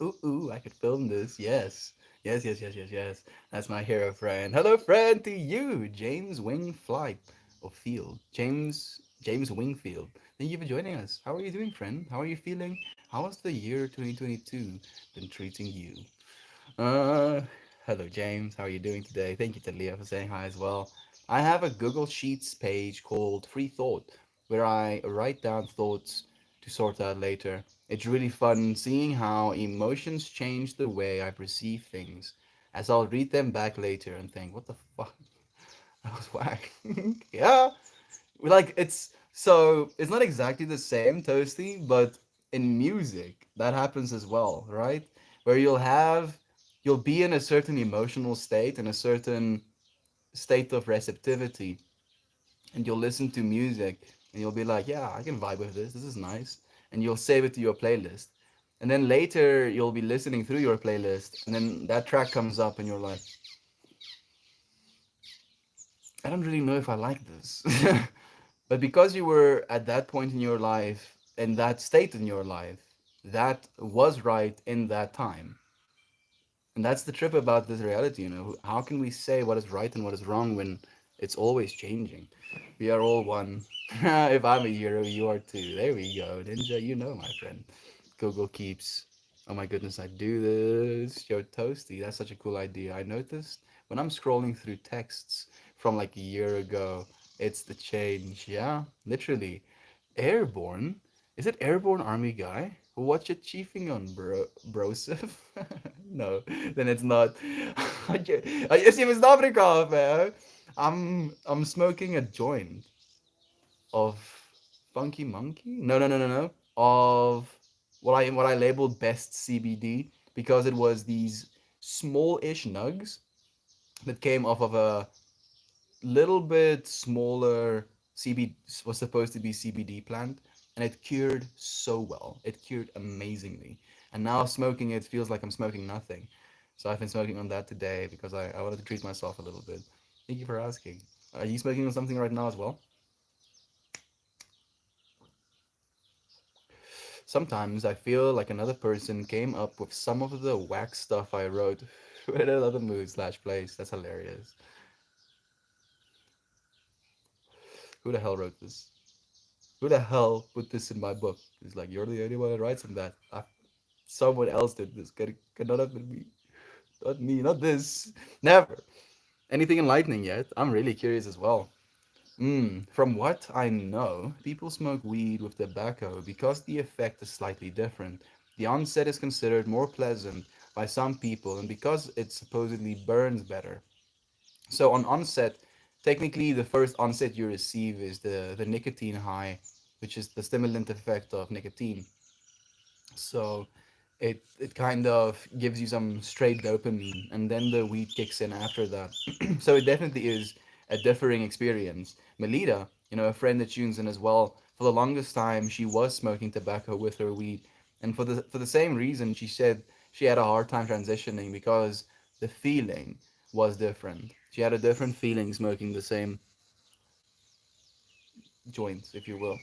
Ooh, I could film this. Yes. That's my hero friend. Hello, friend, to you, James Wingflight or Field. James Wingfield. Thank you for joining us. How are you doing, friend? How are you feeling? How has the year 2022 been treating you? Uh, Hello, James. How are you doing today? Thank you to Leah for saying hi as well. I have a Google Sheets page called Free Thought where I write down thoughts to sort out later. It's really fun seeing how emotions change the way I perceive things, as I'll read them back later and think, what the fuck? That was whack. Yeah, like it's not exactly the same, Toasty, but in music that happens as well, right? Where you'll be in a certain emotional state, in a certain state of receptivity, and you'll listen to music and you'll be like, yeah, I can vibe with this, this is nice, and you'll save it to your playlist. And then later you'll be listening through your playlist and then that track comes up and you're like, I don't really know if I like this. But because you were at that point in your life, in that state in your life, that was right in that time. And that's the trip about this reality, you know. How can we say what is right and what is wrong when it's always changing? We are all one. If I'm a hero, you are too. There we go. Ninja, you know, my friend. Google Keeps. Oh my goodness, I do this. Yo, Toasty, that's such a cool idea. I noticed when I'm scrolling through texts from like a year ago, it's the change. Yeah, literally. Airborne? Is it Airborne Army guy? What you chiefing on, brosif? No, then it's not. Ayos yung mas Africa, man. I'm smoking a joint of Funky Monkey. No. Of what I labeled best CBD because it was these small-ish nugs that came off of a little bit smaller CBD was supposed to be CBD plant, and it cured so well. It cured amazingly. And now smoking it feels like I'm smoking nothing. So I've been smoking on that today because I wanted to treat myself a little bit. Thank you for asking. Are you smoking on something right now as well? Sometimes I feel like another person came up with some of the whack stuff I wrote with another mood slash place. That's hilarious. Who the hell wrote this? Who the hell put this in my book? It's like you're the only one that writes in that. Someone else did this. Cannot have been me. Not me. Not this. Never. Anything enlightening yet? I'm really curious as well. From what I know, people smoke weed with tobacco because the effect is slightly different. The onset is considered more pleasant by some people, and because it supposedly burns better. So on onset, technically the first onset you receive is the nicotine high, which is the stimulant effect of nicotine. So it kind of gives you some straight dopamine, and then the weed kicks in after that. So it definitely is a differing experience. Melita, a friend that tunes in as well, for the longest time she was smoking tobacco with her weed, and for the same reason she said she had a hard time transitioning because the feeling was different. She had a different feeling smoking the same joints, if you will.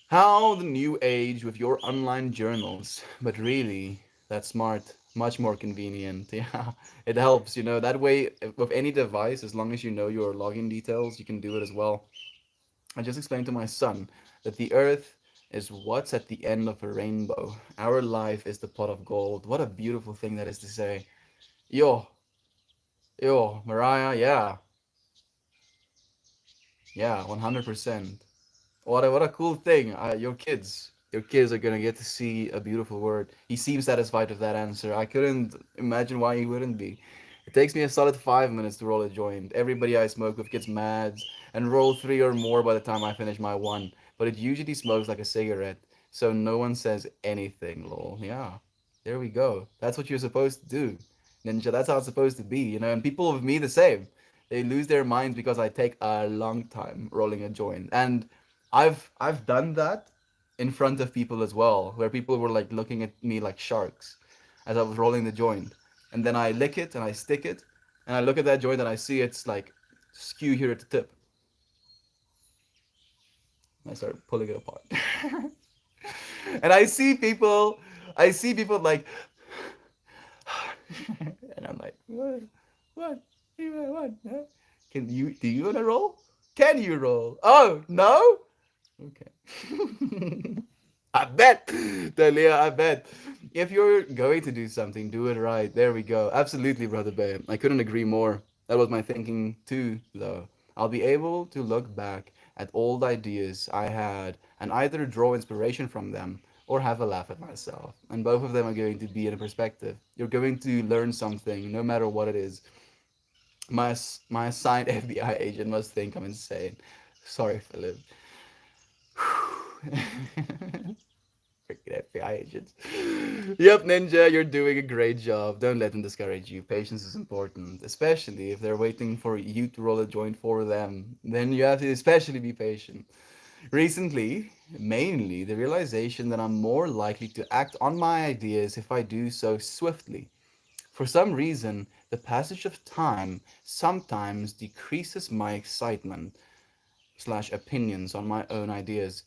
How the new age with your online journals, but really, that's smart, much more convenient. Yeah, it helps, that way with any device, as long as you know your login details, you can do it as well. I just explained to my son that the earth is what's at the end of a rainbow. Our life is the pot of gold. What a beautiful thing that is to say. Yo, Mariah, yeah, 100%. What a cool thing. Your kids are gonna get to see a beautiful word. He seems satisfied with that answer. I couldn't imagine why he wouldn't be. It takes me a solid 5 minutes to roll a joint. Everybody I smoke with gets mad and roll three or more by the time I finish my one. But it usually smokes like a cigarette. so no one says anything, lol. Yeah, there we go. That's what you're supposed to do, ninja. That's how it's supposed to be, you know. And people with me the same. They lose their minds because I take a long time rolling a joint, and I've done that in front of people as well, where people were like looking at me like sharks as I was rolling the joint, and then I lick it and I stick it, and I look at that joint and I see it's like skew here at the tip. And I start pulling it apart. And I see people like, and I'm like, what, what? Huh? Do you want to roll? Can you roll? Oh no. Okay. I bet, Dalia, I bet. If you're going to do something, do it right. There we go. Absolutely, brother Bay. I couldn't agree more. That was my thinking too, though. I'll be able to look back at old ideas I had and either draw inspiration from them or have a laugh at myself. And both of them are going to be in a perspective. You're going to learn something, no matter what it is. My assigned FBI agent must think I'm insane. Sorry, Philip. Freaking FBI agents. Yep, Ninja, you're doing a great job. Don't let them discourage you. Patience is important, especially if they're waiting for you to roll a joint for them. Then you have to especially be patient. Recently, mainly the realization that I'm more likely to act on my ideas if I do so swiftly. For some reason, the passage of time sometimes decreases my excitement slash opinions on my own ideas.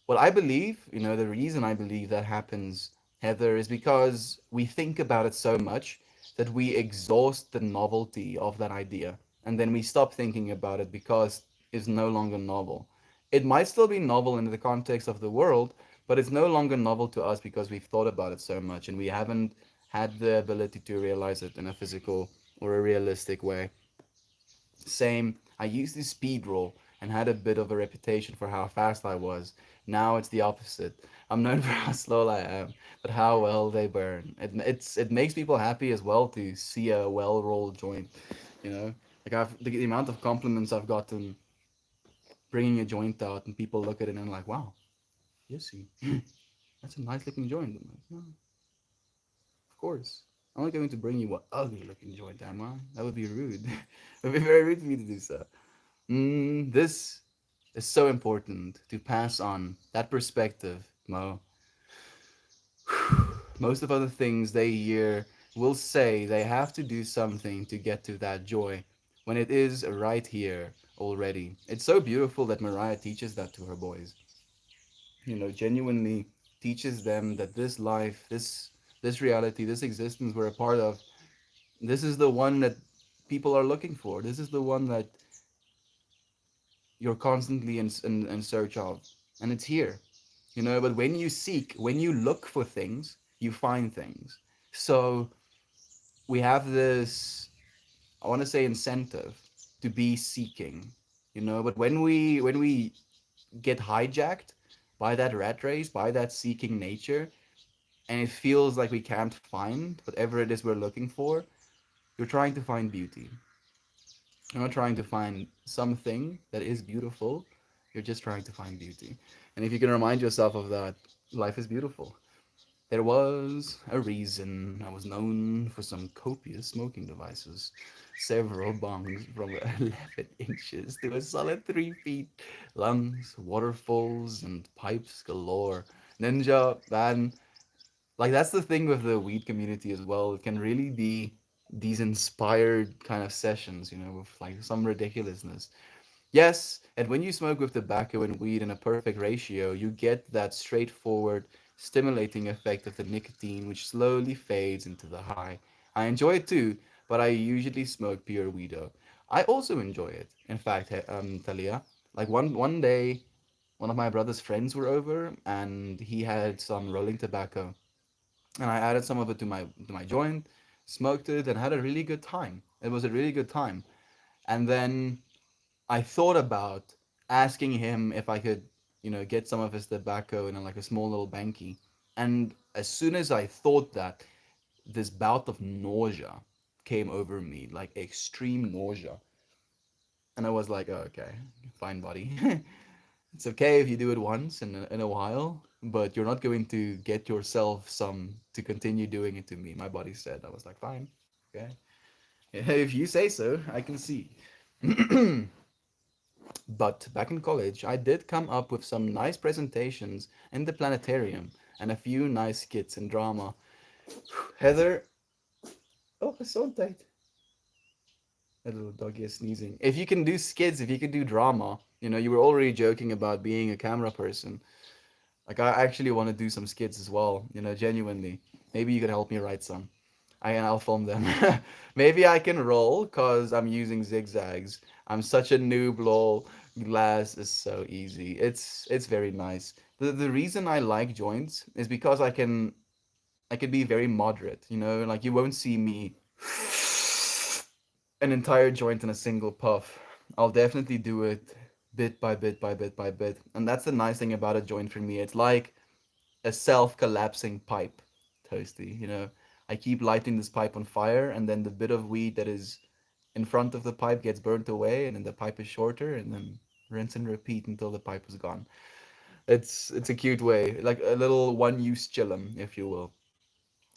Well, I believe, you know, the reason I believe that happens, Heather, is because we think about it so much that we exhaust the novelty of that idea. And then we stop thinking about it because it's no longer novel. It might still be novel in the context of the world, but it's no longer novel to us because we've thought about it so much and we haven't had the ability to realize it in a physical or a realistic way. Same, I used to speed roll and had a bit of a reputation for how fast I was. Now it's the opposite. I'm known for how slow I am, but how well they burn. It makes people happy as well to see a well rolled joint. You know, like the amount of compliments I've gotten bringing a joint out, and people look at it and like, wow, yes, see, that's a nice looking joint. I'm like, "Oh, of course. I'm not going to bring you an ugly looking joint, am I? That would be rude. It would be very rude for me to do so. This is so important to pass on that perspective, Mo. Most of other things they hear will say they have to do something to get to that joy when it is right here already. It's so beautiful that Mariah teaches that to her boys. You know, genuinely teaches them that this life, this reality, this existence we're a part of, this is the one that people are looking for. This is the one that you're constantly in search of. And it's here, you know. But when you seek, when you look for things, you find things. So we have this, I want to say, incentive to be seeking, you know. But when we get hijacked by that rat race, by that seeking nature, and it feels like we can't find whatever it is we're looking for, you're trying to find beauty. You're not trying to find something that is beautiful. You're just trying to find beauty. And if you can remind yourself of that, life is beautiful. There was a reason I was known for some copious smoking devices. Several bongs from 11 inches to a solid 3 feet. Lungs, waterfalls, and pipes galore. Ninja, man, like that's the thing with the weed community as well. It can really be these inspired kind of sessions, you know, with like some ridiculousness. Yes, and when you smoke with tobacco and weed in a perfect ratio, you get that straightforward, stimulating effect of the nicotine, which slowly fades into the high. I enjoy it too, but I usually smoke pure weedo. I also enjoy it. In fact, Talia, like one day, one of my brother's friends were over, and he had some rolling tobacco, and I added some of it to my joint, smoked it, and had a really good time. It was a really good time. And then I thought about asking him if I could, you know, get some of his tobacco in like a small little banky. And as soon as I thought that, this bout of nausea came over me, like extreme nausea. And I was like, oh, okay, fine, buddy. It's okay if you do it once in a while, but you're not going to get yourself some to continue doing it to me. My body said. I was like, fine, okay. If you say so, I can see. But back in college, I did come up with some nice presentations in the planetarium and a few nice skits and drama. Heather, oh, it's so tight. A little doggy is sneezing. If you can do skits, if you can do drama, you were already joking about being a camera person. Like, I actually want to do some skits as well, genuinely. Maybe you could help me write some. I'll film them. Maybe I can roll because I'm using zigzags. I'm such a noob, lol. Glass is so easy. It's very nice. The reason I like joints is because I can be very moderate, like you won't see me an entire joint in a single puff. I'll definitely do it bit by bit by bit by bit. And that's the nice thing about a joint for me. It's like a self-collapsing pipe, Toasty. I keep lighting this pipe on fire, and then the bit of weed that is in front of the pipe gets burnt away, and then the pipe is shorter, and then rinse and repeat until the pipe is gone. It's a cute way, like a little one-use chillum, if you will.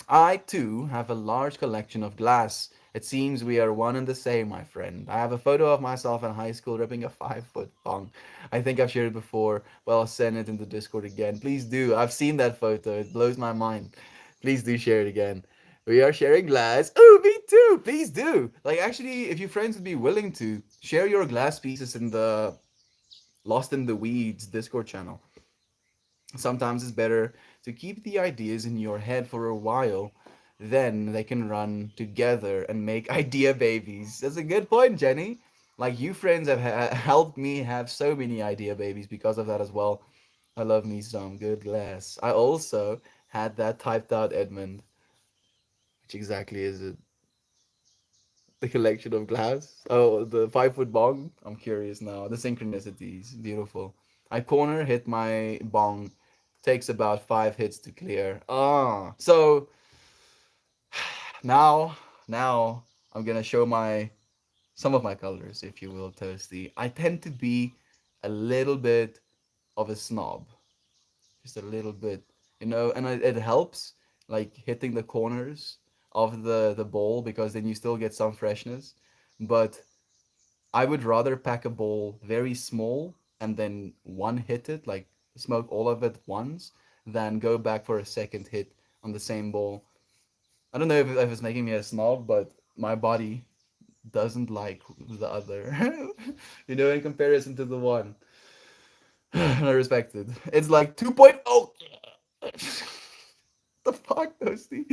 I too have a large collection of glass. It seems we are one and the same, my friend. I have a photo of myself in high school ripping a 5 foot bong. I think I've shared it before, but I'll send it in the Discord again. Please do. I've seen that photo. It blows my mind. Please do share it again. We are sharing glass. Oh, me too. Please do. Like, actually, if your friends would be willing to, share your glass pieces in the Lost in the Weeds Discord channel. Sometimes it's better to keep the ideas in your head for a while, then they can run together and make idea babies. That's a good point, Jenny. Like, you friends have helped me have so many idea babies because of that as well. I love me some good glass. I also had that typed out, Edmund. Which exactly is it? The collection of glass? Oh, the 5 foot bong? I'm curious now. The synchronicities. Beautiful. I corner hit my bong. Takes about 5 hits to clear. Ah. So now, now I'm gonna show my some of my colors, if you will, Toasty. I tend to be a little bit of a snob. Just a little bit. And it helps like hitting the corners of the bowl because then you still get some freshness. But I would rather pack a bowl very small and then one hit it, like smoke all of it once, than go back for a second hit on the same bowl. I don't know if it's making me a snob, but my body doesn't like the other. In comparison to the one. I respect it. It's like 2.0. The fuck, Toasty?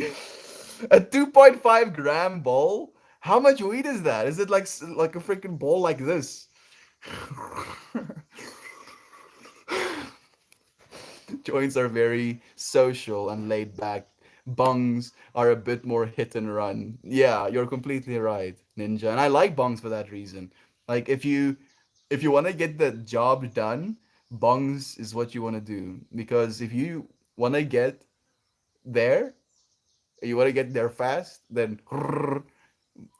A 2.5 gram bowl? How much weed is that? Is it like a freaking bowl like this? Joints are very social and laid back. Bongs are a bit more hit and run. Yeah, you're completely right, Ninja. And I like bongs for that reason. Like, if you want to get the job done, bongs is what you want to do. Because if you want to get there, you want to get there fast, then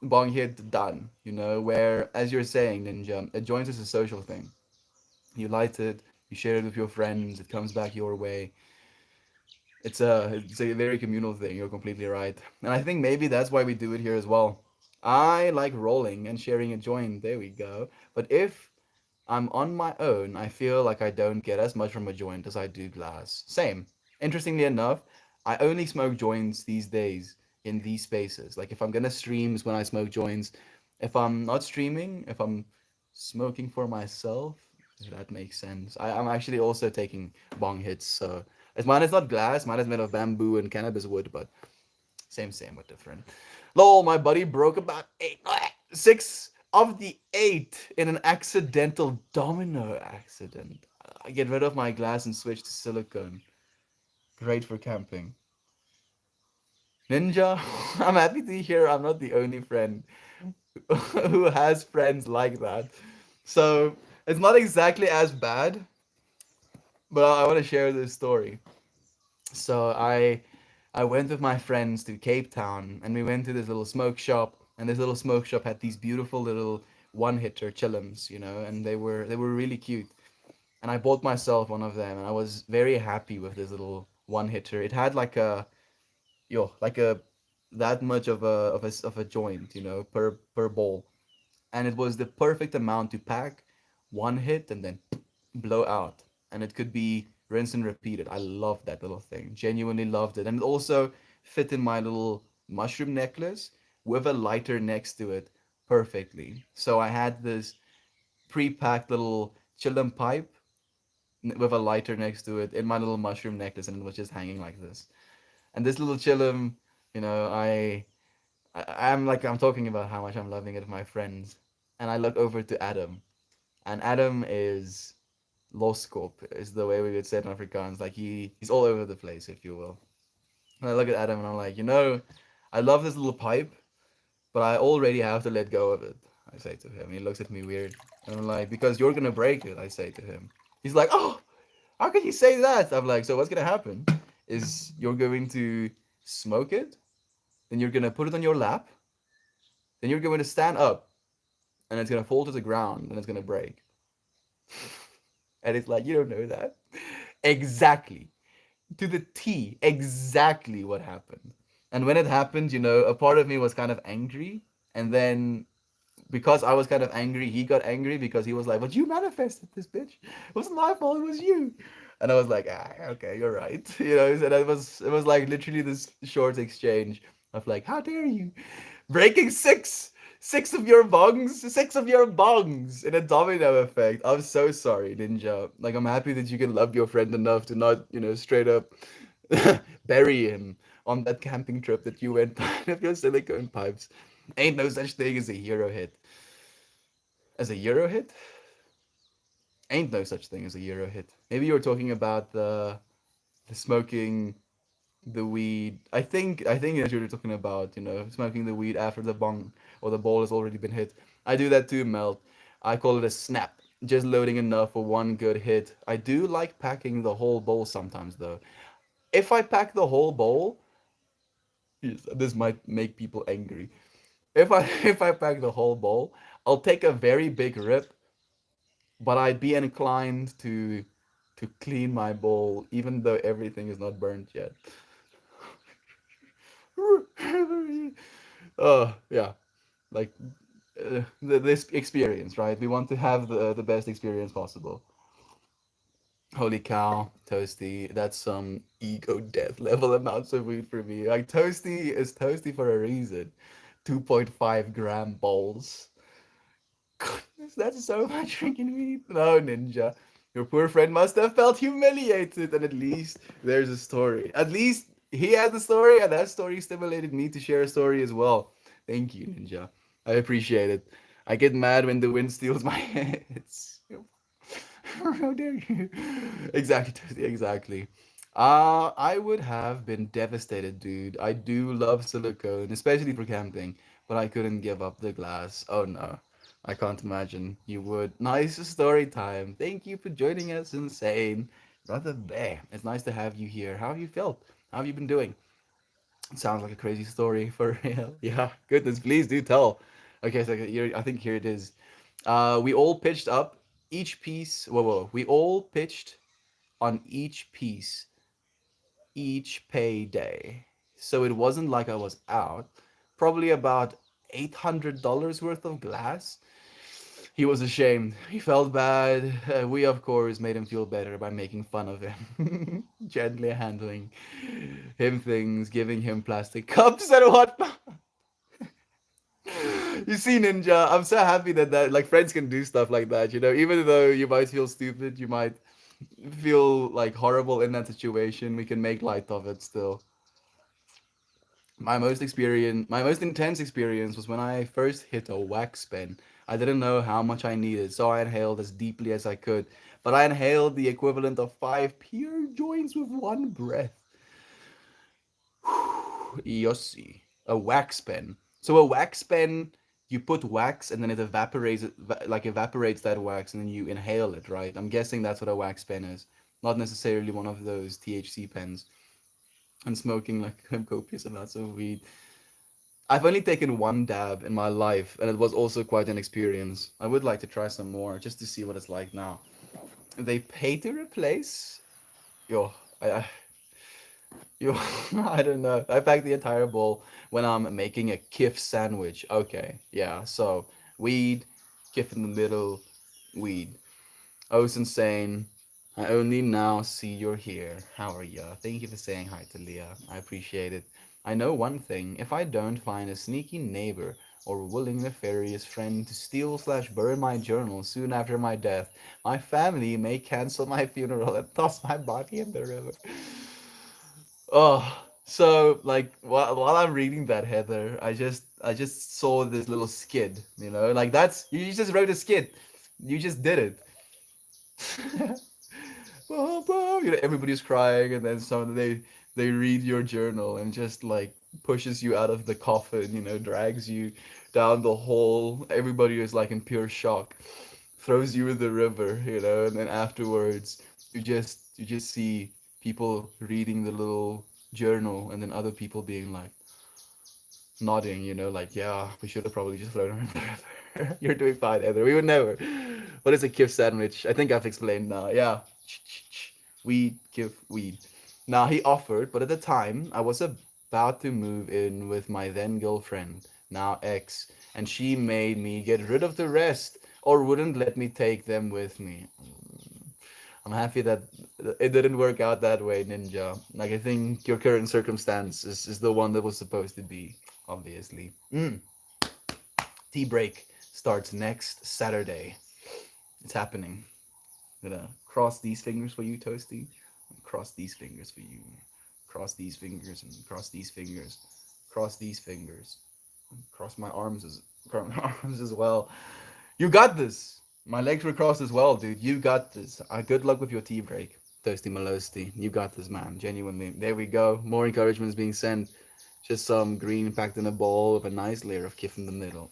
bong hit done. Where, as you're saying, Ninja, a joint is a social thing. You light it, you share it with your friends, it comes back your way. It's a very communal thing. You're completely right, and I think maybe that's why we do it here as well. I like rolling and sharing a joint. There we go. But if I'm on my own, I feel like I don't get as much from a joint as I do glass. Same. Interestingly enough, I only smoke joints these days in these spaces. Like, if I'm gonna stream is when I smoke joints. If I'm not streaming, if I'm smoking for myself, if that makes sense. I'm actually also taking bong hits, so mine is not glass, mine is made of bamboo and cannabis wood, but same but different. Lol, my buddy broke about 6 of the 8 in an accidental domino accident. I get rid of my glass and switch to silicone. Great for camping. Ninja, I'm happy to hear I'm not the only friend who has friends like that. So it's not exactly as bad, but I want to share this story. So I went with my friends to Cape Town, and we went to this little smoke shop, and this little smoke shop had these beautiful little one hitter chillums, and they were really cute. and I bought myself one of them, and I was very happy with this little one hitter. It had like a like a that much of a joint, per bowl, and it was the perfect amount to pack one hit and then blow out, and it could be rinse and repeated. I loved that little thing, genuinely loved it, and it also fit in my little mushroom necklace with a lighter next to it perfectly. So I had this pre-packed little chillum pipe with a lighter next to it in my little mushroom necklace, and it was just hanging like this. And this little chillum, you know, I'm talking about how much I'm loving it with my friends, and I look over to Adam, and Adam is loskop, is the way we would say it in Afrikaans. Like he's all over the place, if you will. And I look at Adam and I'm like, I love this little pipe, but I already have to let go of it. I say to him. He looks at me weird, and I'm like, because you're gonna break it. I say to him. He's like, oh, how can you say that? I'm like, so what's gonna happen? Is you're going to smoke it, then you're gonna put it on your lap, then you're going to stand up, and it's gonna fall to the ground, and it's gonna break. And it's like, you don't know that. Exactly. To the T, exactly what happened. And when it happened, a part of me was kind of angry. And then because I was kind of angry, he got angry because he was like, but you manifested this, bitch. It wasn't my fault, it was you. And I was like, okay, you're right. And it was like literally this short exchange of like, how dare you? Breaking six of your bongs in a domino effect. I'm so sorry, Ninja. Like, I'm happy that you can love your friend enough to not, straight up bury him on that camping trip that you went on with your silicone pipes. Ain't no such thing as a hero hit. As a Euro hit? Ain't no such thing as a Euro hit. Maybe you were talking about the smoking the weed. I think that you're talking about, smoking the weed after the bong or the ball has already been hit. I do that too, Melt. I call it a snap. Just loading enough for one good hit. I do like packing the whole bowl sometimes though. If I pack the whole bowl, yes, this might make people angry. If I if I pack the whole bowl, I'll take a very big rip, but I'd be inclined to clean my bowl even though everything is not burnt yet. Yeah, like this experience, right? We want to have the best experience possible. Holy cow, Toasty, that's some ego death level amounts of weed for me. Like Toasty is Toasty for a reason. 2.5 gram bowls. Goodness, that's so much drinking weed. No, Ninja. Your poor friend must have felt humiliated, and at least there's a story. At least he has a story, and that story stimulated me to share a story as well. Thank you, Ninja. I appreciate it. I get mad when the wind steals my hits. How dare you? Exactly, exactly. I would have been devastated, dude. I do love silicone, especially for camping, but I couldn't give up the glass. Oh no, I can't imagine you would. Nice story time. Thank you for joining us, Insane. Brother Bear, it's nice to have you here. How have you felt? How have you been doing? It sounds like a crazy story for real. Yeah, goodness, please do tell. Okay, so here, I think here it is. We all pitched up each piece. Whoa. We all pitched on each piece each payday. So it wasn't like I was out. Probably about $800 worth of glass. He was ashamed. He felt bad. We, of course, made him feel better by making fun of him, gently handling him things, giving him plastic cups and whatnot. You see, Ninja, I'm so happy that like friends can do stuff like that. Even though you might feel stupid, you might feel like horrible in that situation. We can make light of it still. My most intense experience was when I first hit a wax pen. I didn't know how much I needed, so I inhaled as deeply as I could. But I inhaled the equivalent of 5 pure joints with one breath. Yossi. A wax pen. So a wax pen, you put wax and then it evaporates that wax and then you inhale it, right? I'm guessing that's what a wax pen is. Not necessarily one of those THC pens. And smoking like copious amounts of weed. I've only taken one dab in my life, and it was also quite an experience. I would like to try some more just to see what it's like now. They pay to replace. Yo, I yo, I don't know. I pack the entire bowl when I'm making a kif sandwich. Okay, yeah. So weed, kif in the middle, weed. Oh, it's insane. I only now see you're here. How are ya? Thank you for saying hi to Leah. I appreciate it. I know one thing. If I don't find a sneaky neighbor or willing nefarious friend to steal slash burn my journal soon after my death, my family may cancel my funeral and toss my body in the river. Oh, so like while I'm reading that, Heather, I just saw this little skid. Like that's you just wrote a skid. You just did it. Everybody's crying, and then they read your journal and just like pushes you out of the coffin, drags you down the hole. Everybody is like in pure shock, throws you in the river, and then afterwards you just see people reading the little journal, and then other people being like nodding, like, yeah, we should have probably just flown around the river. You're doing fine, Heather. We would never. What is a kif sandwich? I think I've explained now. Yeah. Weed, kif, weed. Now, he offered, but at the time, I was about to move in with my then girlfriend, now ex, and she made me get rid of the rest or wouldn't let me take them with me. I'm happy that it didn't work out that way, Ninja. Like, I think your current circumstance is the one that was supposed to be, obviously. Tea break starts next Saturday. It's happening. I'm gonna cross these fingers for you, Toasty. Cross these fingers for you. Cross these fingers and cross these fingers. Cross these fingers. Cross my arms cross my arms as well. You got this. My legs were crossed as well, dude. You got this. Good luck with your tea break, Toasty Malosty. You got this, man. Genuinely. There we go. More encouragement is being sent. Just some green packed in a bowl with a nice layer of kif in the middle.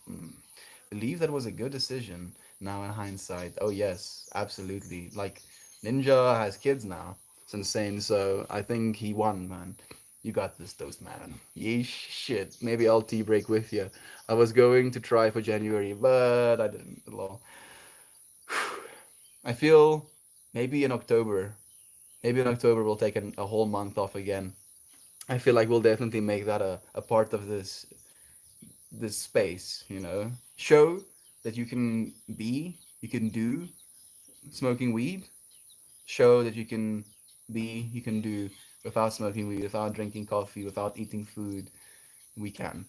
Believe that was a good decision. Now in hindsight, oh yes, absolutely. Like Ninja has kids now. It's insane. So I think he won, man. You got this, Toast Man. Yeesh, shit. Maybe I'll tea break with you. I was going to try for January, but I didn't. Lol. I feel maybe in October. Maybe in October we'll take a whole month off again. I feel like we'll definitely make that a part of this space. Show that you can do smoking weed. Show that you can do without smoking weed, without drinking coffee, without eating food. We can.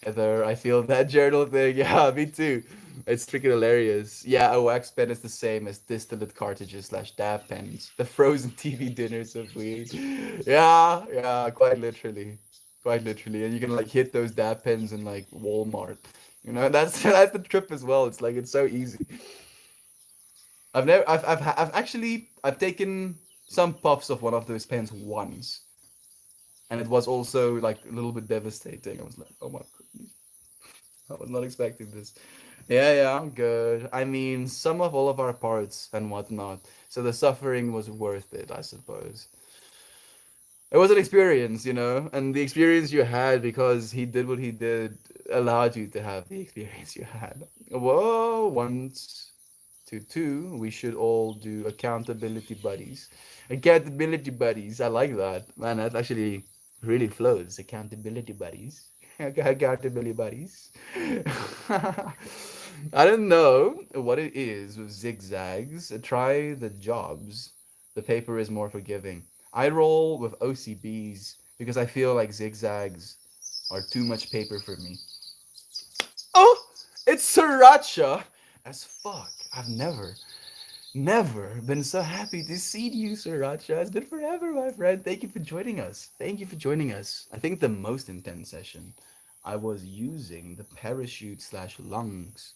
Heather, I feel that journal thing. Yeah, me too. It's freaking hilarious. Yeah, a wax pen is the same as distillate cartridges slash dab pens. The frozen TV dinners of weed. Yeah, yeah, quite literally. Quite literally. And you can like hit those dab pens in like Walmart. That's that's the trip as well. It's like it's so easy. I've actually I've taken some puffs of one of those pens once. And it was also like a little bit devastating. I was like, oh my goodness. I was not expecting this. Yeah, yeah, I'm good. I mean, sum of all of our parts and whatnot. So the suffering was worth it, I suppose. It was an experience, and the experience you had because he did what he did allowed you to have the experience you had. Whoa, once to two, we should all do accountability buddies. Accountability buddies, I like that. Man, that actually really flows. Accountability buddies. Accountability buddies. I don't know what it is with zigzags. Try the jobs. The paper is more forgiving. I roll with OCBs because I feel like zigzags are too much paper for me. Oh, it's sriracha as fuck. I've never been so happy to see you, Sriracha. It's been forever, my friend. Thank you for joining us. Thank you for joining us. I think the most intense session, I was using the parachute slash lungs.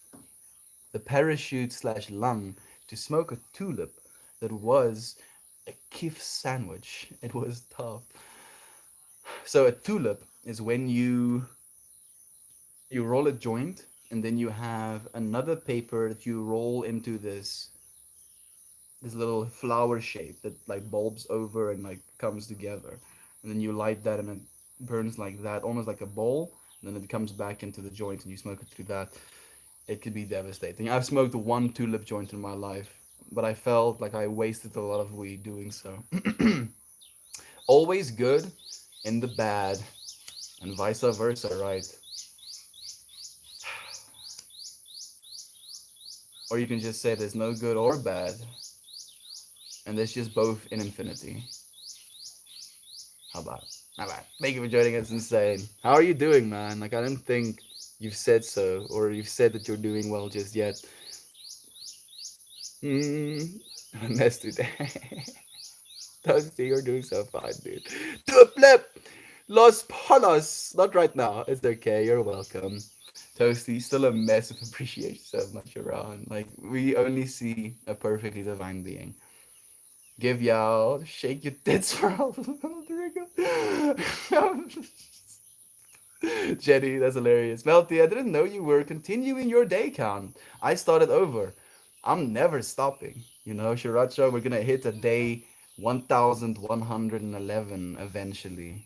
The parachute slash lung to smoke a tulip that was a kif sandwich. It was tough. So a tulip is when you roll a joint and then you have another paper that you roll into this little flower shape that like bulbs over and like comes together, and then you light that and it burns like that, almost like a bowl, and then it comes back into the joint and you smoke it through that. It could be devastating. I've smoked one tulip joint in my life. but I felt like I wasted a lot of weed doing so. Always good in the bad, and vice versa, right? Or you can just say there's no good or bad, and there's just both in infinity. How about it? How about it? Thank you for joining us, Insane. How are you doing, man? Like, I don't think you've said so, or you've said that you're doing well just yet. Hmm. Mess today. Toasty, you're doing so fine, dude. Do a flip! Los Palos! Not right now. It's okay. You're welcome. Toasty, still a massive appreciation so much around. Like, we only see a perfectly divine being. Give y'all, shake your tits for all Jenny, that's hilarious. Melty, I didn't know you were continuing your day count. I started over. I'm never stopping. You know, Shiracha, we're gonna hit a day 1111 eventually.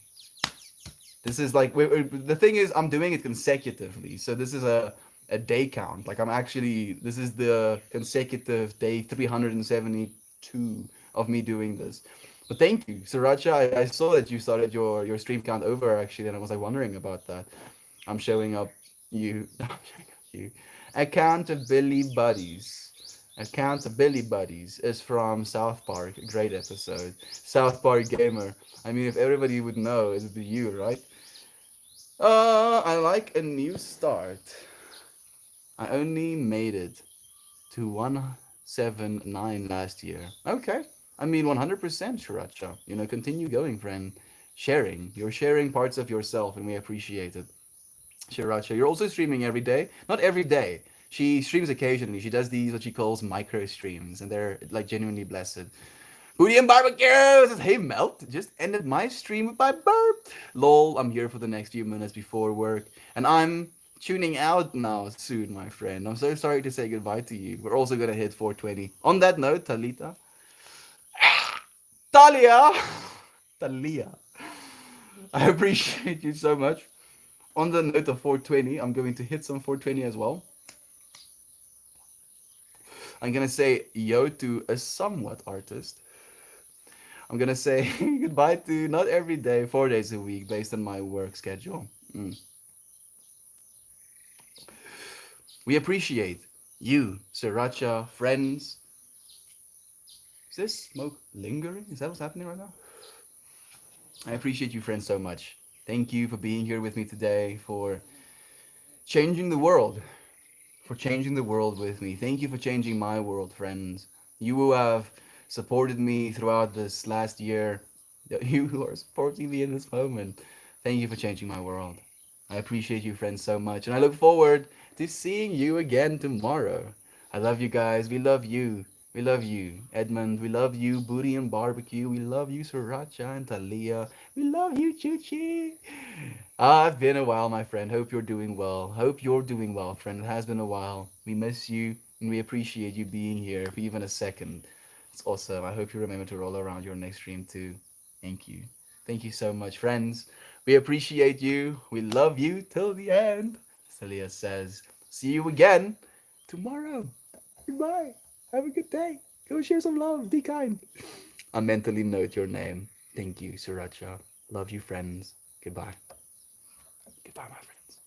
This is like the thing is I'm doing it consecutively. So this is a day count. Like I'm actually this is the consecutive day 372 of me doing this. But thank you, Sriracha. I saw that you started your stream count over actually, and I was like wondering about that. I'm showing up you. I'm showing up you. Accountability Buddies. Accountability Buddies is from South Park. A great episode. South Park Gamer. I mean, if everybody would know, it would be you, right? I like a new start. I only made it to 179 last year. Okay. I mean, 100% Shiracha. You know, continue going, friend. Sharing. You're sharing parts of yourself, and we appreciate it. Shiracha, you're also streaming every day. Not every day. She streams occasionally. She does these, what she calls micro streams, and they're like genuinely blessed. Booty and barbecue says, hey Melt, just ended my stream with my burp. Lol, I'm here for the next few minutes before work, and I'm tuning out now soon, my friend. I'm so sorry to say goodbye to you. We're also gonna hit 420. On that note, Talita, Talia, Talia, I appreciate you so much. On the note of 420, I'm going to hit some 420 as well. I'm gonna say yo to a somewhat artist. I'm gonna say goodbye to not every day, 4 days a week, based on my work schedule. Mm. We appreciate you, Sriracha, friends. Is this smoke lingering? Is that what's happening right now? I appreciate you, friends, so much. Thank you for being here with me today, for changing the world, for changing the world with me. Thank you for changing my world, friends. You who have supported me throughout this last year, you who are supporting me in this moment. Thank you for changing my world. I appreciate you, friends, so much, and I look forward to seeing you again tomorrow. I love you guys. We love you. We love you, Edmund. We love you, Booty and Barbecue. We love you, Sriracha and Talia. We love you, Chuchi. It's been a while, my friend. Hope you're doing well. Hope you're doing well, friend. It has been a while. We miss you and we appreciate you being here for even a second. It's awesome. I hope you remember to roll around your next stream too. Thank you. Thank you so much, friends. We appreciate you. We love you till the end. Celia says, see you again tomorrow. Goodbye. Have a good day. Go share some love. Be kind. I mentally note your name. Thank you, Sriracha. Love you, friends. Goodbye. Goodbye, my friends.